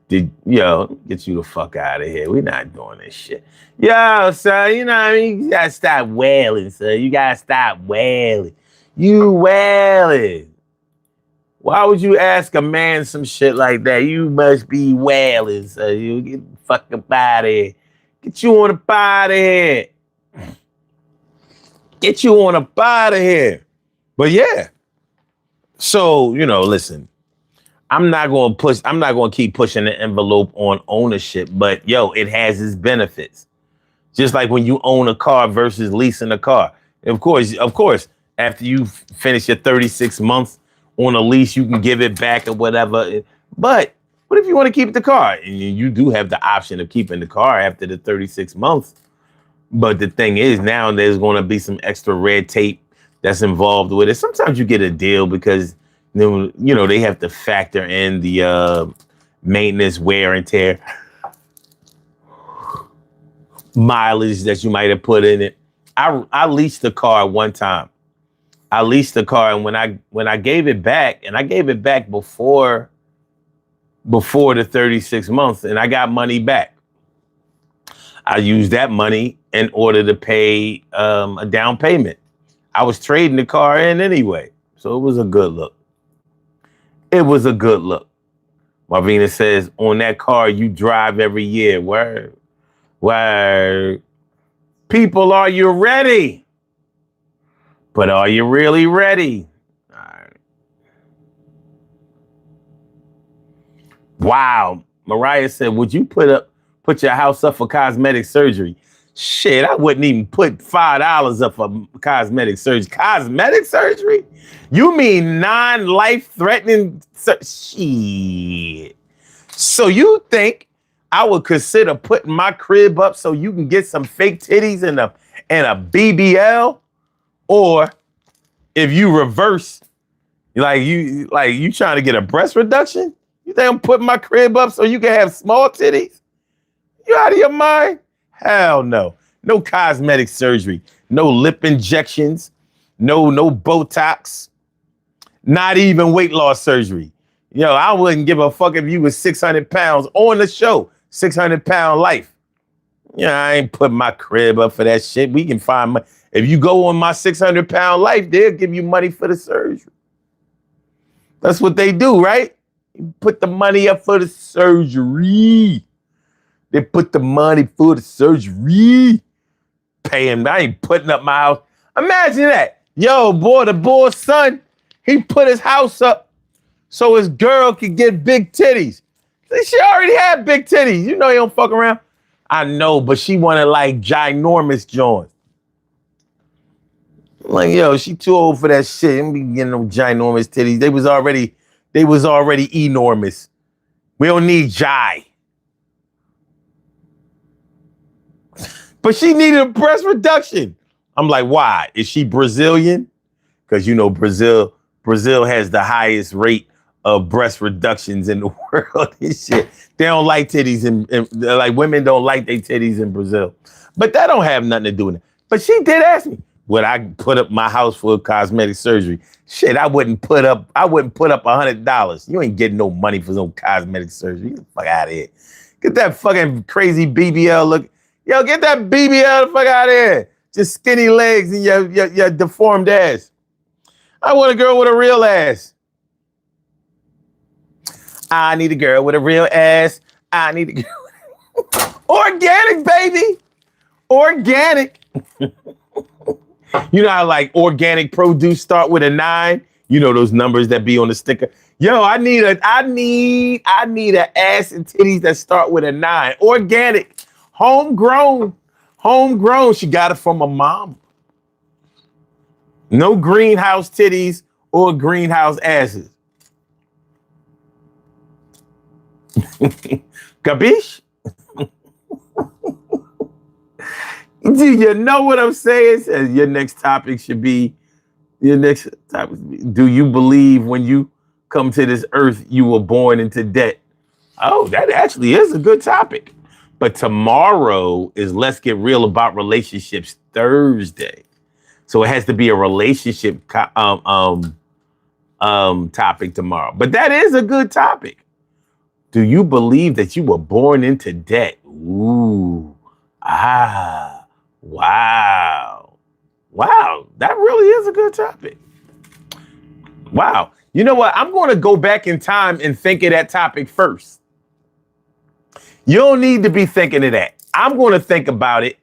Get you the fuck out of here. We're not doing this shit. Yo, son, you know what I mean? You gotta stop wailing, son. You gotta stop wailing. You wailing. Why would you ask a man some shit like that? You must be wailing, son. You get the fuck up out of here. Get you on up out of here. Get you on up out of here. But yeah. So, listen. I'm not gonna keep pushing the envelope on ownership, but it has its benefits. Just like when you own a car versus leasing a car. Of course, after you finish your 36 months on a lease, you can give it back or whatever. But what if you want to keep the car? And you do have the option of keeping the car after the 36 months. But the thing is, now there's going to be some extra red tape that's involved with it. Sometimes you get a deal because they have to factor in the maintenance, wear and tear, mileage that you might have put in it. I leased the car one time. I leased the car, and when I gave it back, and I gave it back before the 36 months, and I got money back. I used that money in order to pay a down payment. I was trading the car in anyway, so it was a good look. It was a good look. Marvina says, on that car you drive every year. Word. Word. People, are you ready? But are you really ready? All right. Wow. Mariah said, would you put your house up for cosmetic surgery? Shit, I wouldn't even put $5 up for cosmetic surgery. Cosmetic surgery? You mean non-life-threatening? Shit. So you think I would consider putting my crib up so you can get some fake titties and a BBL? Or if you reverse, you trying to get a breast reduction? You think I'm putting my crib up so you can have small titties? You out of your mind? Hell no. No cosmetic surgery. No lip injections. No Botox. Not even weight loss surgery. I wouldn't give a fuck if you was 600 pounds on the show. 600-pound life. I ain't putting my crib up for that shit. We can find money. If you go on my 600-pound life, they'll give you money for the surgery. That's what they do, right? You put the money up for the surgery. They put the money for the surgery. Pay him. I ain't putting up my house. Imagine that. Yo, boy, the boy's son, he put his house up so his girl could get big titties. She already had big titties. You know you don't fuck around. I know, but she wanted like ginormous joints. Like, she too old for that shit. I'm be getting no ginormous titties. They was already enormous. We don't need Jai. But she needed a breast reduction. I'm like, why? Is she Brazilian? Because Brazil has the highest rate of breast reductions in the world and shit. They don't like titties and like women don't like their titties in Brazil. But that don't have nothing to do with it. But she did ask me, would I put up my house for cosmetic surgery? Shit, I wouldn't put up $100. You ain't getting no money for some cosmetic surgery. Get the fuck out of here. Get that fucking crazy BBL look. Yo, get that BBL the fuck out of here. Just skinny legs and your deformed ass. I want a girl with a real ass. I need a girl with a real ass. I need a girl. Organic, baby. Organic. You know how like organic produce start with a 9? You know those numbers that be on the sticker. Yo, I need an ass and titties that start with a 9. Organic. Homegrown. She got it from her mom. No greenhouse titties or greenhouse asses. Capiche? Do you know what I'm saying? Says your next topic should be, do you believe when you come to this earth, you were born into debt? Oh, that actually is a good topic. But tomorrow is Let's Get Real About Relationships Thursday. So it has to be a relationship topic tomorrow. But that is a good topic. Do you believe that you were born into debt? Ooh. Ah. Wow. Wow. That really is a good topic. Wow. You know what? I'm going to go back in time and think of that topic first. You don't need to be thinking of that. I'm going to think about it.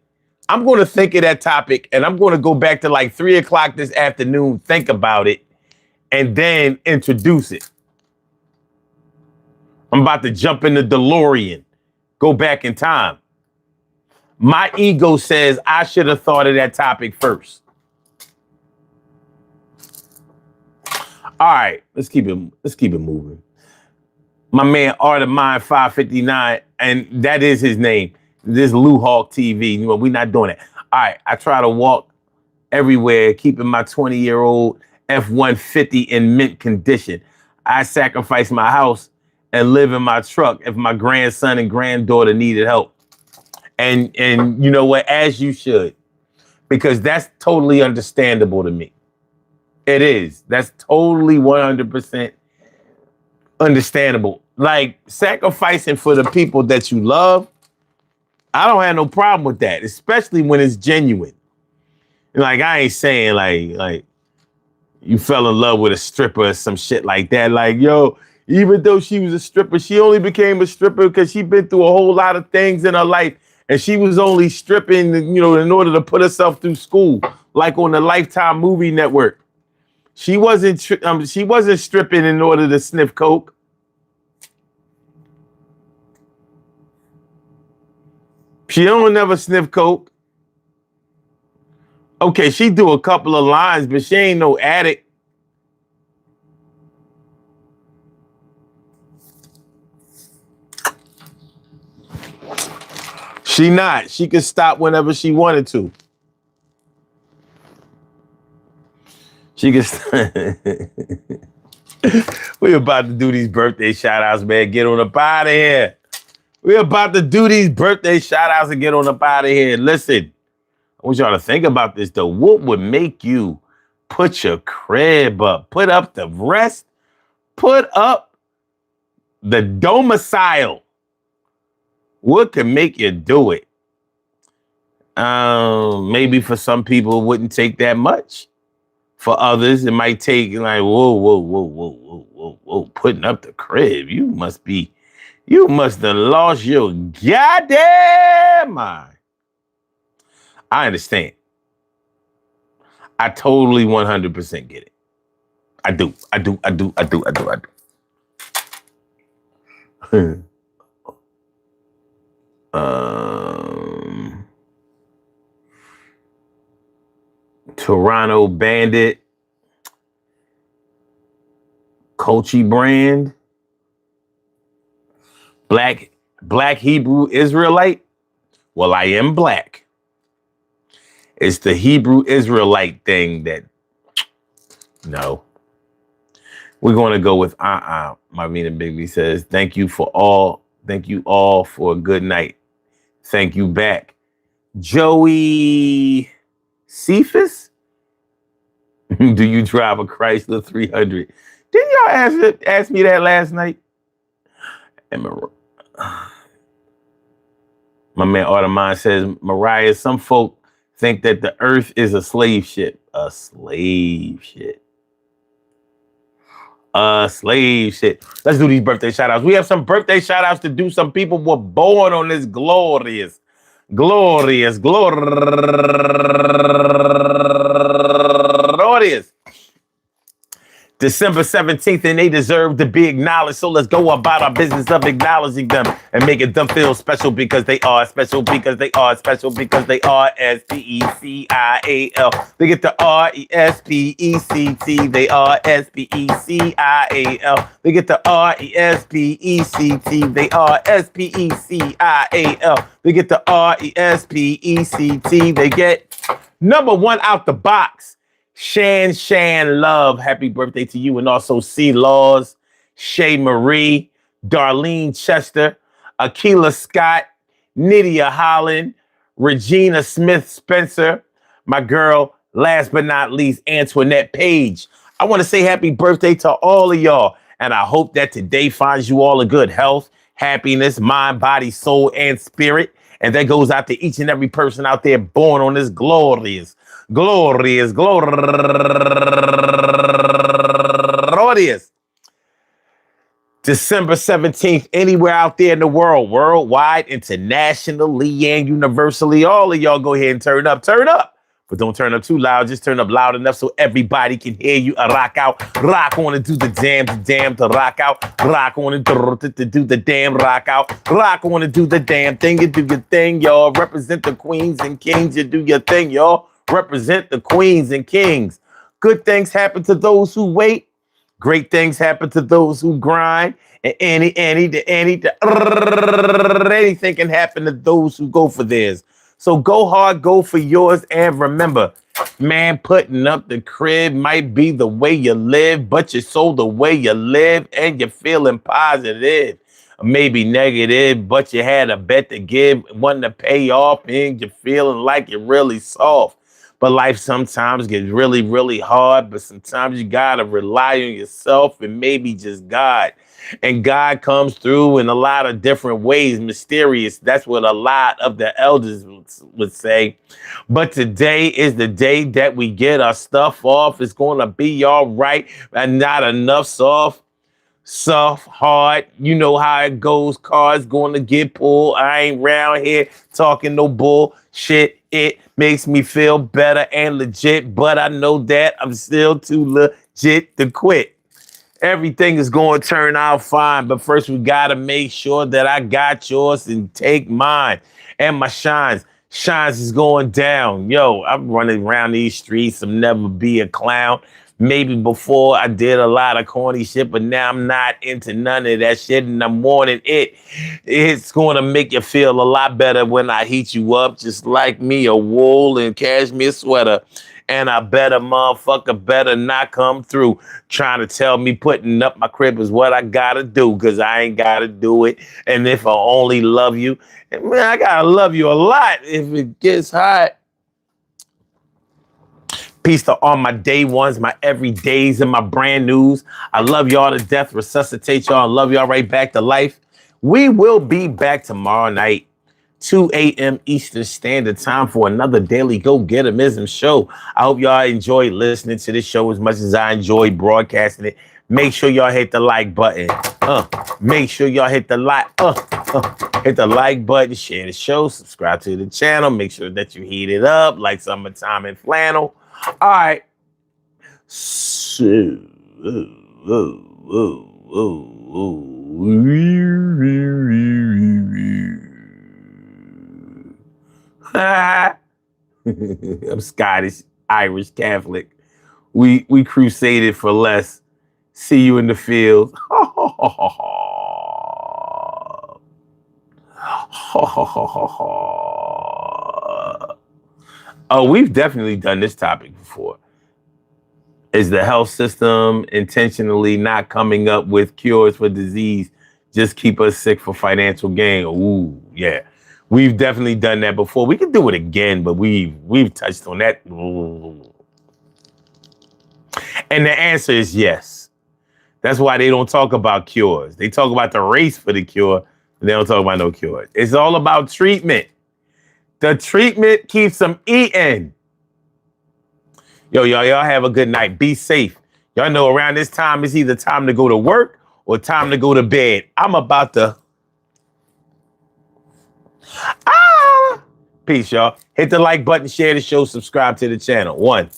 I'm going to think of that topic, and I'm going to go back to like 3:00 this afternoon, think about it, and then introduce it. I'm about to jump in the DeLorean, go back in time. My ego says I should have thought of that topic first. All right, let's keep it moving. My man Art of Mine 559, and that is his name. This Lou Hawk TV. You know, we're not doing it. All right, I try to walk everywhere, keeping my 20-year-old F-150 in mint condition. I sacrifice my house and live in my truck if my grandson and granddaughter needed help. And you know what? As you should, because that's totally understandable to me. It is. That's totally 100% understandable. Like sacrificing for the people that you love, I don't have no problem with that, especially when it's genuine. Like I ain't saying like you fell in love with a stripper or some shit like that. Like, yo, even though she was a stripper, she only became a stripper because she been through a whole lot of things in her life. And she was only stripping, you know, in order to put herself through school, like on the Lifetime movie network. She wasn't stripping in order to sniff coke. She don't never sniff coke. Okay, she do a couple of lines, but she ain't no addict. She not. She could stop whenever she wanted to. She could. We're about to do these birthday shout outs, man. Get on up out of here. We're about to do these birthday shout outs and get on up out of here. Listen, I want y'all to think about this though. What would make you put your crib up, put up the rest, put up the domicile? What can make you do it? Maybe for some people it wouldn't take that much. For others, it might take like, whoa, putting up the crib. You must have lost your goddamn mind. I understand. I totally 100% get it. I do. Toronto Bandit, Kochi Brand, Black Hebrew Israelite. Well, I am black. It's the Hebrew Israelite thing that, no. We're going to go with Marvina Bigby says, thank you all for a good night. Thank you back. Joey Cephas, do you drive a Chrysler 300? Didn't y'all ask me that last night? My man Automine says, Mariah, some folk think that the earth is a slave ship. A slave ship. A slave ship. Let's do these birthday shout outs. We have some birthday shout outs to do. Some people were born on this glorious December 17th, and they deserve to be acknowledged. So let's go about our business of acknowledging them and making them feel special because they are special, because they are special, because they are SPECIAL. They get the RESPECT. They are SPECIAL. They get the RESPECT. They are SPECIAL. They get the RESPECT. They get number one out the box. Shan Love, happy birthday to you. And also C. Laws, Shay Marie, Darlene Chester, Akila Scott, Nydia Holland, Regina Smith Spencer, my girl, last but not least, Antoinette Page. I want to say happy birthday to all of y'all. And I hope that today finds you all in good health, happiness, mind, body, soul, and spirit. And that goes out to each and every person out there born on this glorious, glorious December 17th, anywhere out there in the world, worldwide, internationally, and universally. All of y'all go ahead and turn up. Turn up. But don't turn up too loud. Just turn up loud enough so everybody can hear you. Rock out. Rock on and do the damn to rock out. Rock on and do the damn rock out. Rock on and do the damn thing. You do your thing, y'all. Represent the queens and kings. You do your thing, y'all. Represent the queens and kings. Good things happen to those who wait. Great things happen to those who grind. And anything can happen to those who go for theirs. So go hard, go for yours. And remember, man, putting up the crib might be the way you live, but you sold the way you live and you're feeling positive. Maybe negative, but you had a bet to give, one to pay off, and you're feeling like you're really soft. But life sometimes gets really, really hard, but sometimes you gotta rely on yourself and maybe just God. And God comes through in a lot of different ways, mysterious. That's what a lot of the elders would say. But today is the day that we get our stuff off. It's gonna be all right, and not enough soft, hard. You know how it goes. Cars going to get pulled. I ain't round here talking no bullshit. It makes me feel better and legit, but I know that I'm still too legit to quit. Everything is going to turn out fine, but first we got to make sure that I got yours and take mine. And my shines is going down. Yo, I'm running around these streets. I'll never be a clown. Maybe before I did a lot of corny shit, but now I'm not into none of that shit and I'm wanting it. It's going to make you feel a lot better when I heat you up, just like me, a wool and cashmere sweater. And I bet a motherfucker better not come through trying to tell me putting up my crib is what I gotta do, because I ain't gotta do it. And if I only love you, man, I gotta love you a lot if it gets hot. Peace to all my day ones, my everydays, and my brand news. I love y'all to death, resuscitate y'all, and love y'all right back to life. We will be back tomorrow night, 2 a.m. Eastern Standard Time for another daily Go-Get-Emism show. I hope y'all enjoy listening to this show as much as I enjoy broadcasting it. Make sure y'all hit the like button. Make sure y'all hit the hit the like button, share the show, subscribe to the channel. Make sure that you heat it up like summertime in flannel. All right. So, I'm Scottish, Irish, Catholic. We crusaded for less. See you in the field. Oh, we've definitely done this topic before. Is the health system intentionally not coming up with cures for disease, just keep us sick for financial gain? Ooh, yeah. We've definitely done that before. We can do it again, but we've touched on that. And the answer is yes. That's why they don't talk about cures. They talk about the race for the cure, but they don't talk about no cure. It's all about treatment. The treatment keeps them eating. Yo, y'all have a good night. Be safe. Y'all know around this time, it's either time to go to work or time to go to bed. I'm about to... Peace, y'all. Hit the like button, share the show, subscribe to the channel. 1.